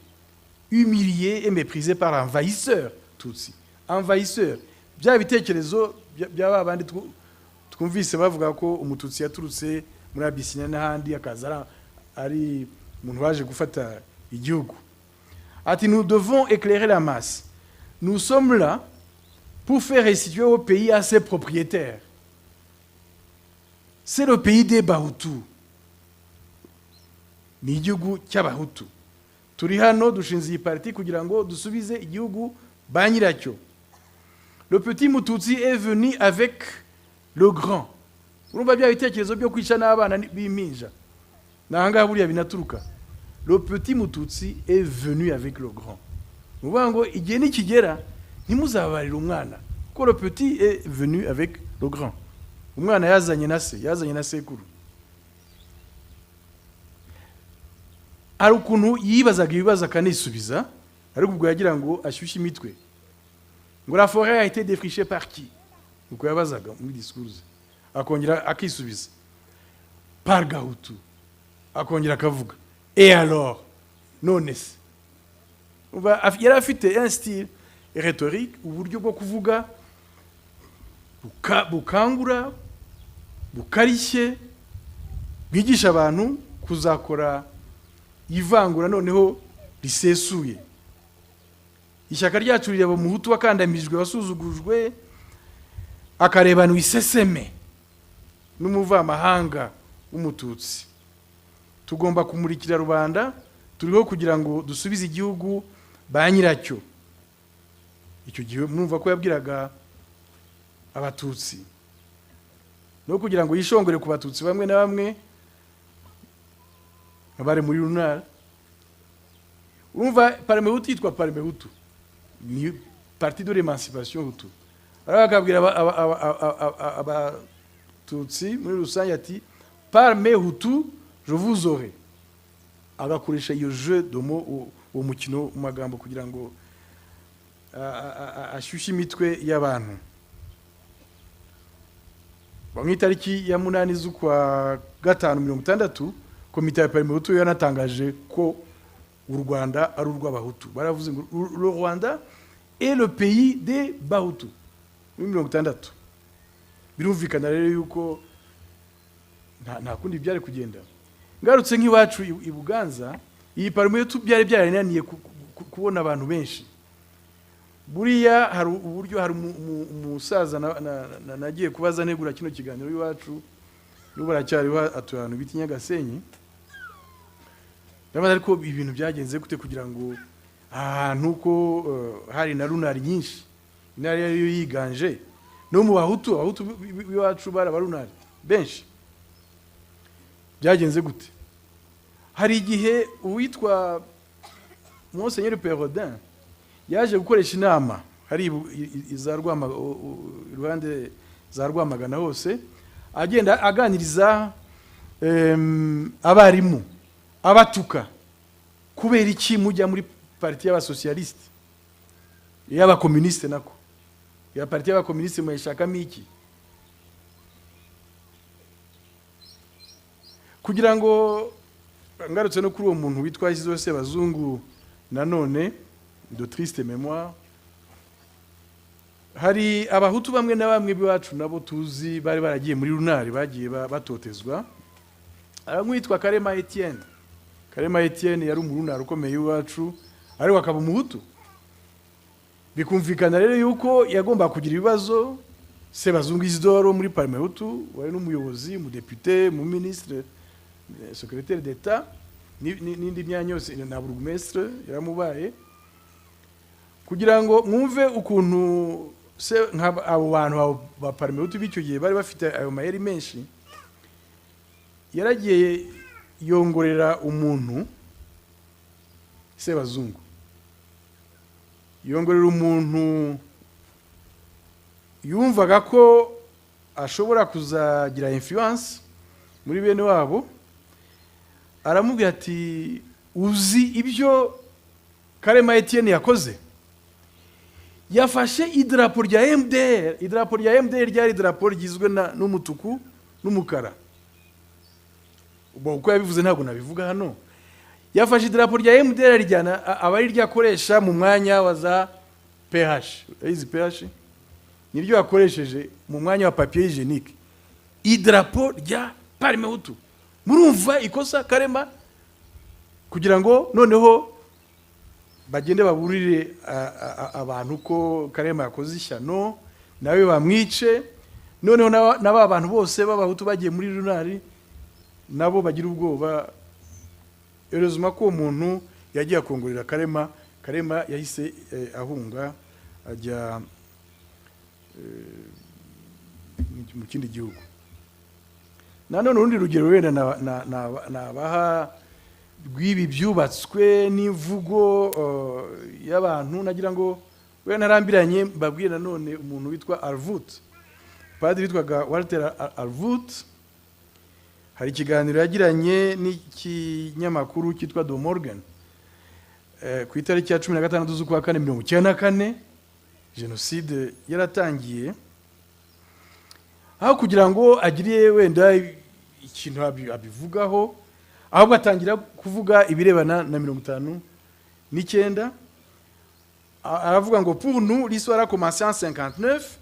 humilié et méprisé par l'envahisseur Tutsi. Envahisseur, bya bitekerezo byaba bandi twumvise bavuga ko umututsi yaturutse muri Abyssinie n'ahandi akaza ari umuntu waje gufata igihugu. Ati nous devons éclairer la masse. Nous sommes là pour faire restituer au pays à ses propriétaires. C'est le pays des Bahutu. Ni igihugu cy'abahutu. Turi hano dushinze iyi parti kugira ngo dusubize igihugu ba nyiracyo. Le petit Mututsi est venu avec le grand. Urumva bya bitekerezo byo kwica n'abana b'impinja. Nanga buriya binaturuka. Le petit Mututsi est venu avec le grand. Uvuga ngo igihe nikigera ntimuzabarira umwana, ko le petit est venu avec le grand. Umwana yazanye na sekuru. Ari ukuntu yibazaga ibibazo akanisubiza, ariko ubwo yagira ngo ashyushye imitwe. Ngo la forêt a été défrichée par qui? Uko yabazaga muri discours. Akongera akisubiza. Par Gahutu. Akongera akavuga. Et alors? None se. Yari afite un style rhétorique, uburyo bwo kuvuga bukangura, bukarishye, bwigisha abantu kuzakora ivangura noneho risesuye. Ishyaka ryacu rireba umuhutu wakandamijwe, wasuzugujwe, akarebanwa iseseme n'umuvamahanga w'umututsi. Tugomba kumurikira rubanda, turiho kugira ngo dusubize igihugu ba nyiracyo. Icyo gihe mwumva ko yabwiraga abatutsi no kugira ngo yishongore ku batutsi bamwe na bamwe abari muri runara. Urumva Parmehutu yitwa Parmehutu, ni parti de l'émancipation Hutu. Arakabwira abatutsi muri rusange ati Parmehutu je vous aurai. Agakoresha iyo jeu de mots uwo mukino mu magambo kugira ngo ashyushye imitwe y'abantu. Mu itariki ya 8 z'ukwa 5/56 komite ya Parmehutu yanatangaje ko u Rwanda ari urw'abahutu. Baravuze ngo le Rwanda est le pays des Bahutu. Muri 60 birumvikana rero yuko nta kundi byari kugenda. Ngarutse nk'iwacu i Buganza, iyi Parmehutu byari byarananiye kubona abantu benshi. Buriya hari uburyo, hari umusaza nagiye kubaza negura kino kiganiro iwacu n'ubaracyariho aturantu biti Nyagasenyi. Ndabaza ariko ibintu byagenze gute kugira ngo ahantu ko hari na runari nyinshi, inari yo yiganje, no mu bahutu b'iwacu barabarunari benshi. Byagenze gute? Hari igihe uwitwa Monseigneur Perrodin yaje gukoresha inama hari iruhande za Rwamagana hose, agenda aganiriza abarimu abatuka kubera iki mujya muri parti y'abasocialiste y'abakomuniste nako ya parti y'abakomuniste mwishakamo iki, kugira ngo ngarutse no kuri uwo muntu witwa Isidore Sebazungu nanone de triste mémoire. Hari abahutu bamwe na bamwe biwacu nabo tuzi bari baragiye muri runari bagiye batotezwa. Aramwitwa Karema Etienne. Karema Etienne yari umurunari ukomeye iwacu ari wakaba umuhutu. Bikumvikana rero yuko yagomba kugira ibibazo. Sebazungu Isidore muri Parlement Hutu wari n'umuyobozi, mu député, mu ministre, secrétaire d'État n'indi myanya yose na bourgmestre yaramubaye, kugira ngo mwumve ukuntu abo bantu ba Parlement Hutu b'icyo gihe bari bafite ayo mayeri menshi. Yaragiye yongorera umuntu Sebazungu, yongorera umuntu yumvaga ko ashobora kuzagira influence muri bene wabo. Aramubwira ati uzi ibyo Karema Etienne yakoze? Yafashe idrapo rya MDR. Idrapo rya MDR ryari idrapo rigizwe n'umutuku n'umukara. Uko yabivuze ntabwo nabivuga hano. Yafashe idrapo rya MDR rijyana abari ryakoresha mu mwanya wa za PH. Izi PH niryo yakoresheje mu mwanya wa papier hygiénique. Idrapo rya Parlement Hutu. Murumva ikosa Karema, kugira ngo noneho bagende baburire abantu ko Karema yakoze ishyano nawe bamwice, noneho naba abantu bose b'abahutu bagiye muri runari nabo bagira ubwoba. Heureusement ko umuntu yagiye akongorera Karema. Karema yahise ahunga ajya mu kindi gihugu. Nanone urundi rugero wenda nabaha rw'ibi byubatswe n'imvugo y'abantu, nagira ngo wenda narambiranye mbabwire nanone umuntu witwa Arvut, padiri witwaga Walter Arvut. Hari ikiganiro yagiranye n'ikinyamakuru cyitwa Do Morgan ku itariki ya 16 z'ukwa 4 1994 jenoside yaratangiye, aho kugira ngo agiriye wenda ikintu abivugaho, ahubwo atangira kuvuga ibirebana na 59. Aravuga ngo pour nous l'histoire a commencé en 59,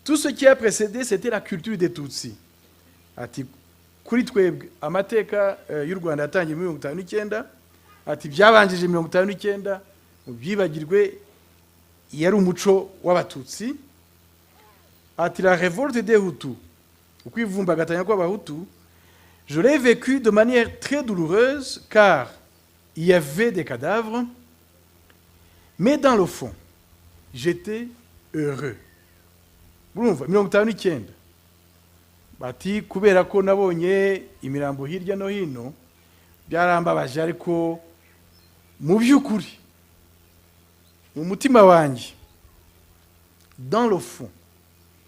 tout ce qui a précédé c'était la culture des Tutsi. Ati kuri twebwe amateka y'u Rwanda yatangiye muri 59, ati byabanjije 59 mu byibagirwe yari umuco w'abatutsi. Ati la révolte des Hutus, ukwivumbagatanya kw'abahutu, je l'ai vécu de manière très douloureuse car il y avait des cadavres, mais dans le fond j'étais heureux. Urumva 59 bati kubera ko nabonye imirambo hirya no hino byarambabaje, ariko mu by'ukuri mu mutima wanjye, dans le fond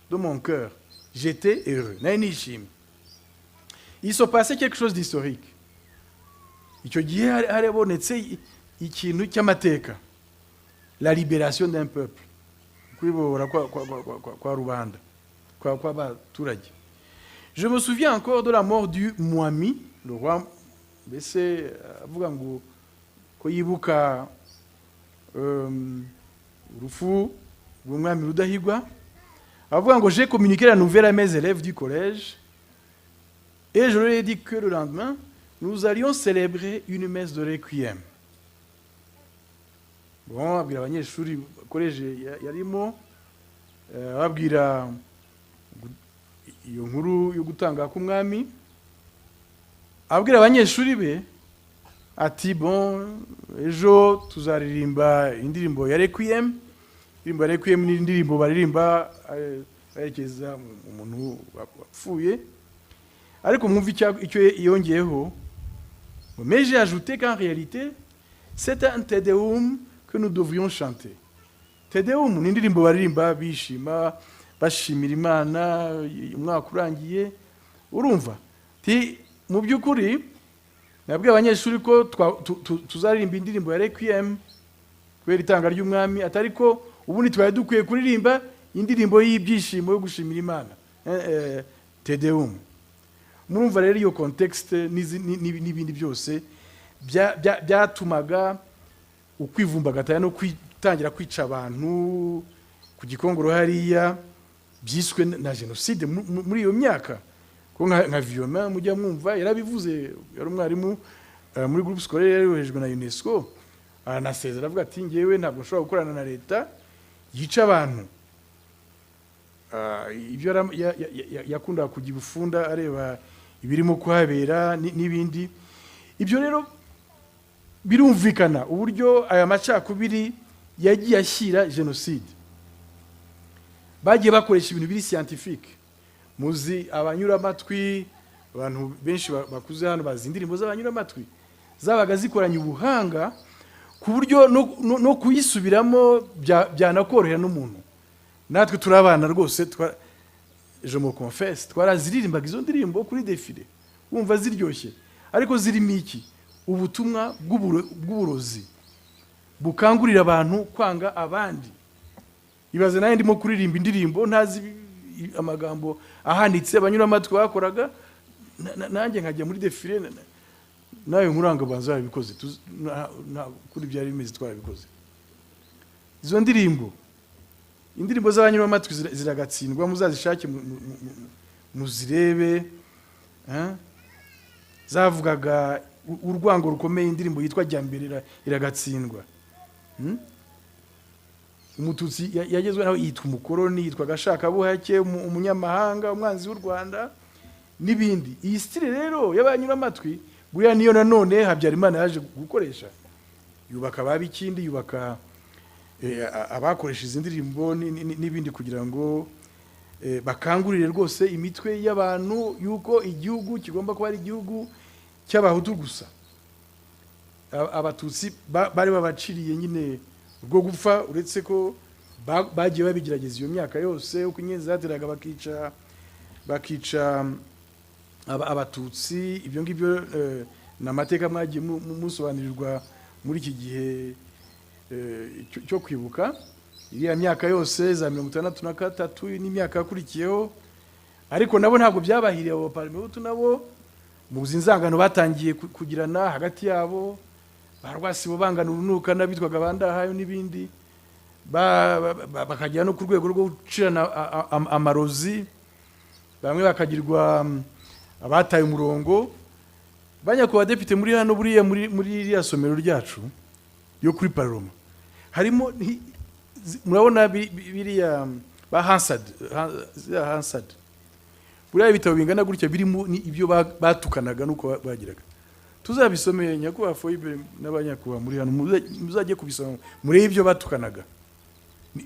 de mon cœur, j'étais heureux. Il se passait quelque chose d'historique. Icyo gihe harabonetse ikintu cy'amateka, la libération d'un peuple, kwibora kwa rubanda, kwa baturage. Je me souviens encore de la mort du Mwami, le roi. Mbese avuga ngo ko yibuka urufu rw'umwami Rudahigwa. Avuga ngo j'ai communiqué la nouvelle à mes élèves du collège et je leur ai dit que le lendemain nous allions célébrer une messe de requiem. Bon, abwira abanyeshuri collège yarimo, ababwira iyo nkuru yo gutanga k'umwami, abwira abanyeshuri be ati bon, ejo tuzaririmba indirimbo ya requiem. Indirimbo ya requiem ni indirimbo baririmba baherekeza umuntu wapfuye. Ariko mwumva icyo yongeyeho, mais j'ai ajouté qu'en réalité c'est un Te Deum que nous devrions chanter. Te Deum ni indirimbo baririmba bishima bashimira Imana umwaka urangiye. Urumva mu by'ukuri nabwiye abanyeshuri ko tuzaririmba indirimbo ya Requiem kubera itanga ry'umwami, atari ko ubundi twari dukwiye kuririmba indirimbo y'ibyishimo yo gushimira Imana, Te Deum. Murumva rero iyo context n'ibindi byose byatumaga ukwivumbagatanya no kwitangira kwica abantu ku Gikongoro hariya byiswe na genocide muri iyo myaka. Ko nka Vioma mujya mwumva yarabivuze, yari umwarimu muri groupe scolaire yohejwe na UNESCO, aranasezera avuga ati ngewe ntabwo nshobora gukorana na leta yica abantu. Ibyo yakundaga kugira ubufunda areba ibirimo kuhabera n'ibindi. Ibyo rero birumvikana uburyo aya macakubiri yagiye ashyira genocide. Bagiye bakoresha ibintu biri scientifique. Muzi abanyura amatwi, abantu benshi bakuze hano bazi indirimbo z'abanyura amatwi zabaga zikoranye ubuhanga ku buryo no kuyisubiramo byanakorohera n'umuntu. Natwe turabana rwose, je me confesse, twaraziririmbaga izo ndirimbo kuri défilé wumva ziryoshye, ariko zirimo iki? Ubutumwa bw'uburozi bukangurira abantu kwanga abandi. Ibaze naye ndimo kuririmba indirimbo ntazi amagambo ahanditse abanyura amatwi bakoraga, nanjye nkajya muri défilé nawe nkuranga banza babikoze kuri byari bimeze twabikoze. Izo indirimbo z'abanyura amatwi ziragatsindwa, muzazishake muzirebe. Zavugaga urwango rukomeye, indirimbo yitwa Jyambere iragatsindwa. Umututsi yagezwe naho yitwa umukoroni, yitwa Gashakabuhake, umunyamahanga, umwanzi w'u Rwanda n'ibindi. Iyi style rero y'abanyura amatwi buriya niyo nanone Habyarimana yaje gukoresha, yubaka babikindi, yubaka abakoresha izi ndirimbo n'ibindi kugira ngo bakangurire rwose imitwe y'abantu yuko igihugu kigomba kuba ari igihugu cy'abahutu gusa. Abatutsi bari babaciriye nyine ubwo gupfa, uretse ko bagiye babigerageza iyo myaka yose uko inyenzi zateraga bakica abatutsi. Ibyo ngibyo n'amateka mwagiye musobanurirwa muri iki gihe cyo kwibuka iriya myaka yose za 63 n'imyaka yakurikiyeho. Ariko nabo ntabwo byabahiriye abo Parmehutu, nabo mu zinzangano batangiye kugirana hagati yabo, barwasibo bangana urunuka n'abitwaga bandahayo n'ibindi, bakajya no ku rwego rwo gucirana amarozi, bamwe bakagirwa abataye umurongo. Banyakuba depite muri hano buriya muri iriya somero ryacu yo kuri Paroma harimo murabona biriya ba Hansard buriya ibitabo bingana gutya birimo ibyo batukanaga nuko bagiraga. Tuzabisomeye nyakuba Foibe n'abanyakuba muri hano muzajye kubisoma muri ibyo batukanaga.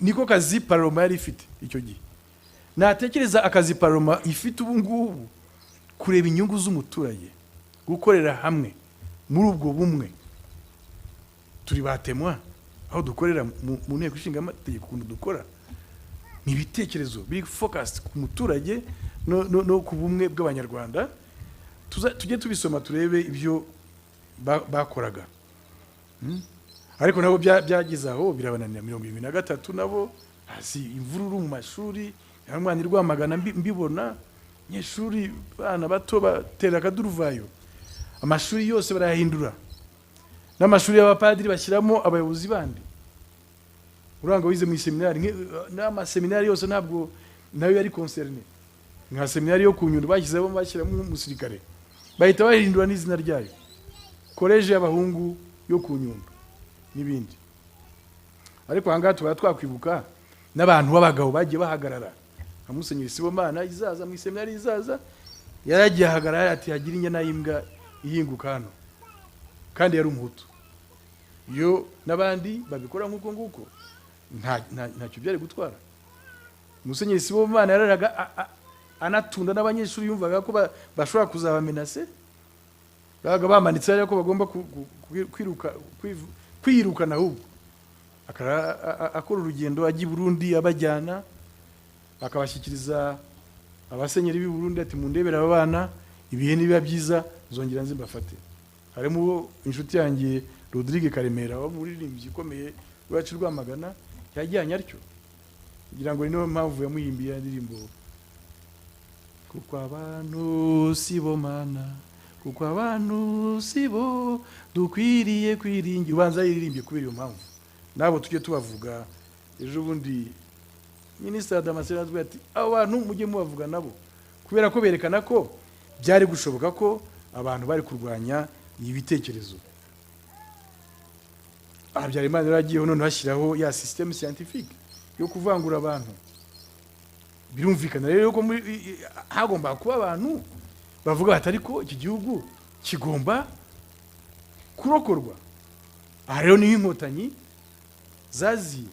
Niko kazi Paroma yari ifite icyo gihe. Natekereza akazi Paroma ifite ubu ngubu kureba inyungu z'umuturage, gukorera hamwe muri ubwo bumwe. Turi batemwa aho dukorera mu nteko ishinga amategeko, ukuntu dukora ni ibitekerezo biri focused ku muturage no ku bumwe bw'Abanyarwanda. Tujye tubisoma turebe ibyo bakoraga. Ariko nabo byageze aho birabananira. 2023 nabo hasi imvururu mu mashuri, yamwana Rwamagana mbibona nyeshuri bana bato batera akaduruvayo, amashuri yose barayahindura, n'amashuri y'abapadiri bashyiramo abayobozi bandi. Uranga wize mu seminari, n'amaseminari yose ntabwo nayo yari concerné. Nka seminari yo ku Nyundo bashyizemo bashyiramo umusirikare, bahita bahindura n'izina ryayo, college y'abahungu yo ku Nyundo n'ibindi. Ariko hanga twakwibuka n'abantu b'abagabo bagiye bahagarara. Amusenyeri Sibomana izaza mu seminari izaza yaragiye hagarara ati hagira inyana y'imbwa ihinguka hano, kandi yari umuhutu. Iyo nabandi babikora nk'uko ntacyo byari gutwara. Musenyeri Sibomana yararaga anatunda n'abanyeshuri yumvaga ko bashobora kuzabamenase, baga bamanitse ariko ko bagomba kwirukana ahubwo. Akora urugendo ajya i Burundi abajyana, akabashyikiriza abasenyeri b'i Burundi ati mundebera aba bana, ibihe nibiba byiza zongera nzimbafate. Harimo inshuti yanjye Rodrigue Karemera wo muririmbyi ukomeye wacu Rwamagana, yajyanye atyo kugira ngo niyo mpamvu yamuhimbiye indirimbo kuko abantu Sibomana, kuko abantu sibo dukwiriye kwiringira. Ubanza yiririmbye kubera iyo mpamvu, nabo tujye tubavuga. Ejo bundi Minisitiri Damascene azwi ati abo bantu mujye mubavuga nabo, kubera ko berekana ko byari gushoboka ko abantu bari kurwanya ibitekerezo. Habyarimana yaragiyeho none hashyiraho ya système scientifique yo kuvangura abantu. Birumvikana rero ko hagomba kuba abantu bavuga bati ariko iki gihugu kigomba kurokorwa. Aha rero ni inkotanyi zaziye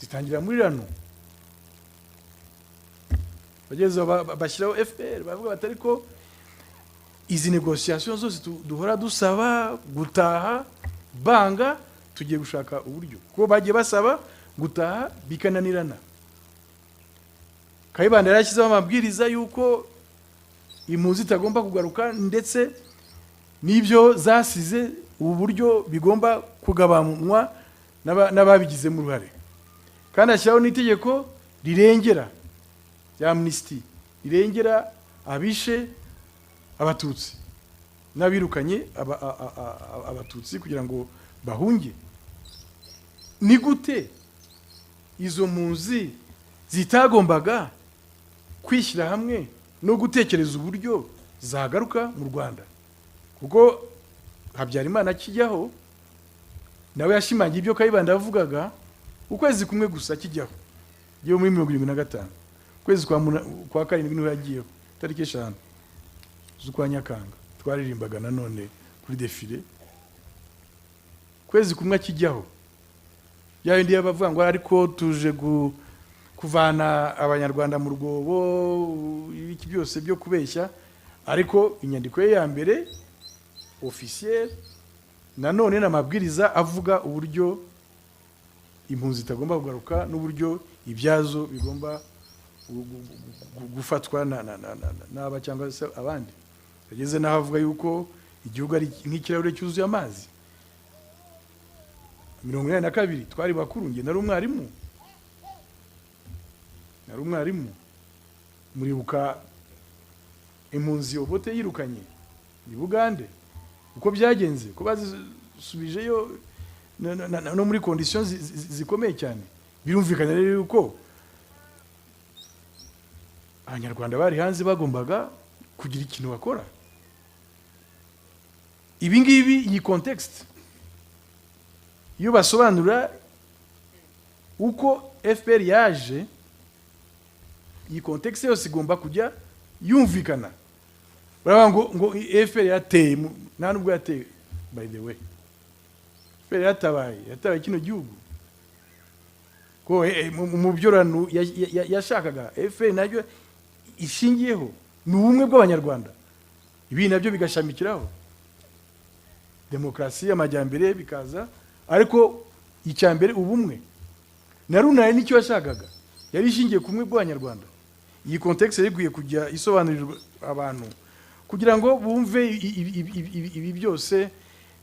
zitangira muri rano, bageze bashyiraho FPR, bavuga bati ariko izi negociation zose duhora dusaba gutaha banga, tugiye gushaka uburyo. Kuko bagiye basaba gutaha bikananirana. Kayibanda yarashyizeho amabwiriza yuko impunzi itagomba kugaruka, ndetse n'ibyo zasize ubu buryo bigomba kugabanwa n'ababigizemo uruhare. Kandi ashyiraho n'itegeko rirengera rya amnesty, rirengera abishe abatutsi n'abirukanye abatutsi kugira ngo bahunge. Ni gute izo mpunzi zitagombaga kwishyira hamwe no gutekereza uburyo zagaruka mu Rwanda? Kuko Habyarimana kijyaho nawe yashimangiye ibyo Kayibanda yavugaga ukwezi kumwe gusa kijyaho, giye muri 1975, kwezi kwa karindwi niho yagiyeho, tariki 5 z'ukwa Nyakanga, twaririmbaga nanone kuri defile. Kwezi kumwe kijyaho yandi yabavuga ngo ariko tuje kuvana abanyarwanda mu rwobo, ibiki byose byo kubeshya. Ariko inyandiko ye ya mbere officiel nanone n'amabwiriza avuga uburyo impunzi itagomba kugaruka n'uburyo ibyazo bigomba gufatwa n'aba cyangwa se abandi. Yageze naho avuga yuko igihugu ari nk'ikirahure cyuzuye amazi. 1982 twari bakuru, nge nari umwarimu. Muribuka impunzi Obote yirukanye ni Bugande uko byagenze, ko bazisubijeyo no muri conditions zikomeye cyane. Birumvikana rero yuko abanyarwanda bari hanze bagombaga kugira ikintu bakora. Ibi ngibi iyi context iyo basobanura uko FPR yaje, iyi context yose igomba kujya yumvikana. Baravuga ngo FPR yateye, nta nubwo yateye by the way. FPR yatabaye kino gihugu ko mu byorano yashakaga. FPR najyo ishingiyeho ni ubumwe bw'abanyarwanda, ibi nabyo bigashamikiraho demokrasi, amajyambere bikaza. Ariko icyambere ubumwe na runari nicyo yashakaga, yari ishingiye kumwe bw'abanyarwanda. Iyi context yiguye kujya isobanurirwa abantu kugira ngo bumve ibi byose,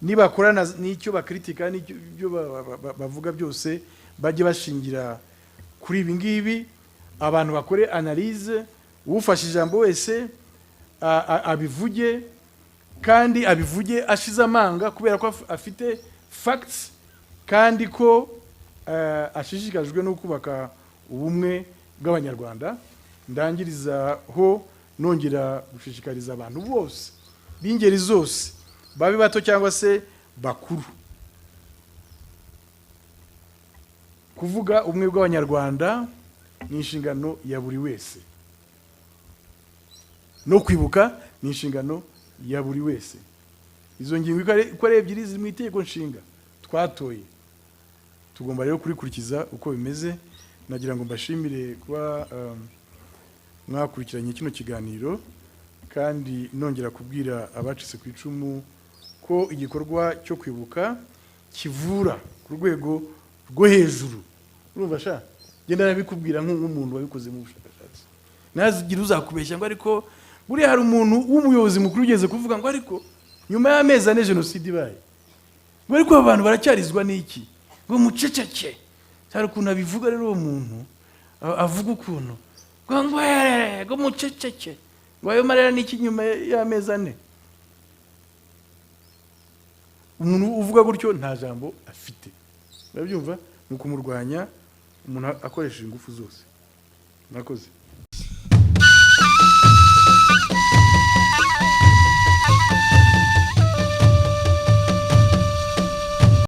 nibakorana n'icyo bakritika n'icyo bavuga byose bajye bashingira kuri ibi ngibi. Abantu bakore analyse, ufashe ijambo wese abivuge, kandi abivuge ashize amanga kubera ko afite facts, kandi ko ashishikajwe no kubaka ubumwe bw'abanyarwanda. Ndangiriza ho nongera gushishikariza abantu bose b'ingeri zose, babe bato cyangwa se bakuru, kuvuga ubumwe bw'abanyarwanda ni inshingano ya buri wese, no kwibuka ni inshingano ya buri wese. Izo ngingo uko ari ebyiri ziri mu itegeko nshinga twatoye, tugomba rero kurikurikiza uko bimeze. nagira ngo mbashimire kuba mwakurikiranye kino kiganiro kandi nongera kubwira abacitse ku icumu ko igikorwa cyo kwibuka kivura ku rwego rwo hejuru. Urumva sha genda nabikubwira nk'umuntu wabikoze mu bushakashatsi. Nazigira uzakubeshya ngo ariko buri hari umuntu w'umuyobozi mukuru ugeze kuvuga ngo ariko nyuma y'amezi ane jenoside ibaye ngo ariko abantu baracyarizwa n'iki ngo muceceke. Cyari ukuntu abivuga rero uwo muntu avuga ukuntu ngo muceceke ngo ayo marera n'iki nyuma y'amezi ane. Umuntu uvuga gutyo nta jambo afite. Urabyumva? Ni ukumurwanya umuntu akoresheje ingufu zose. Murakoze.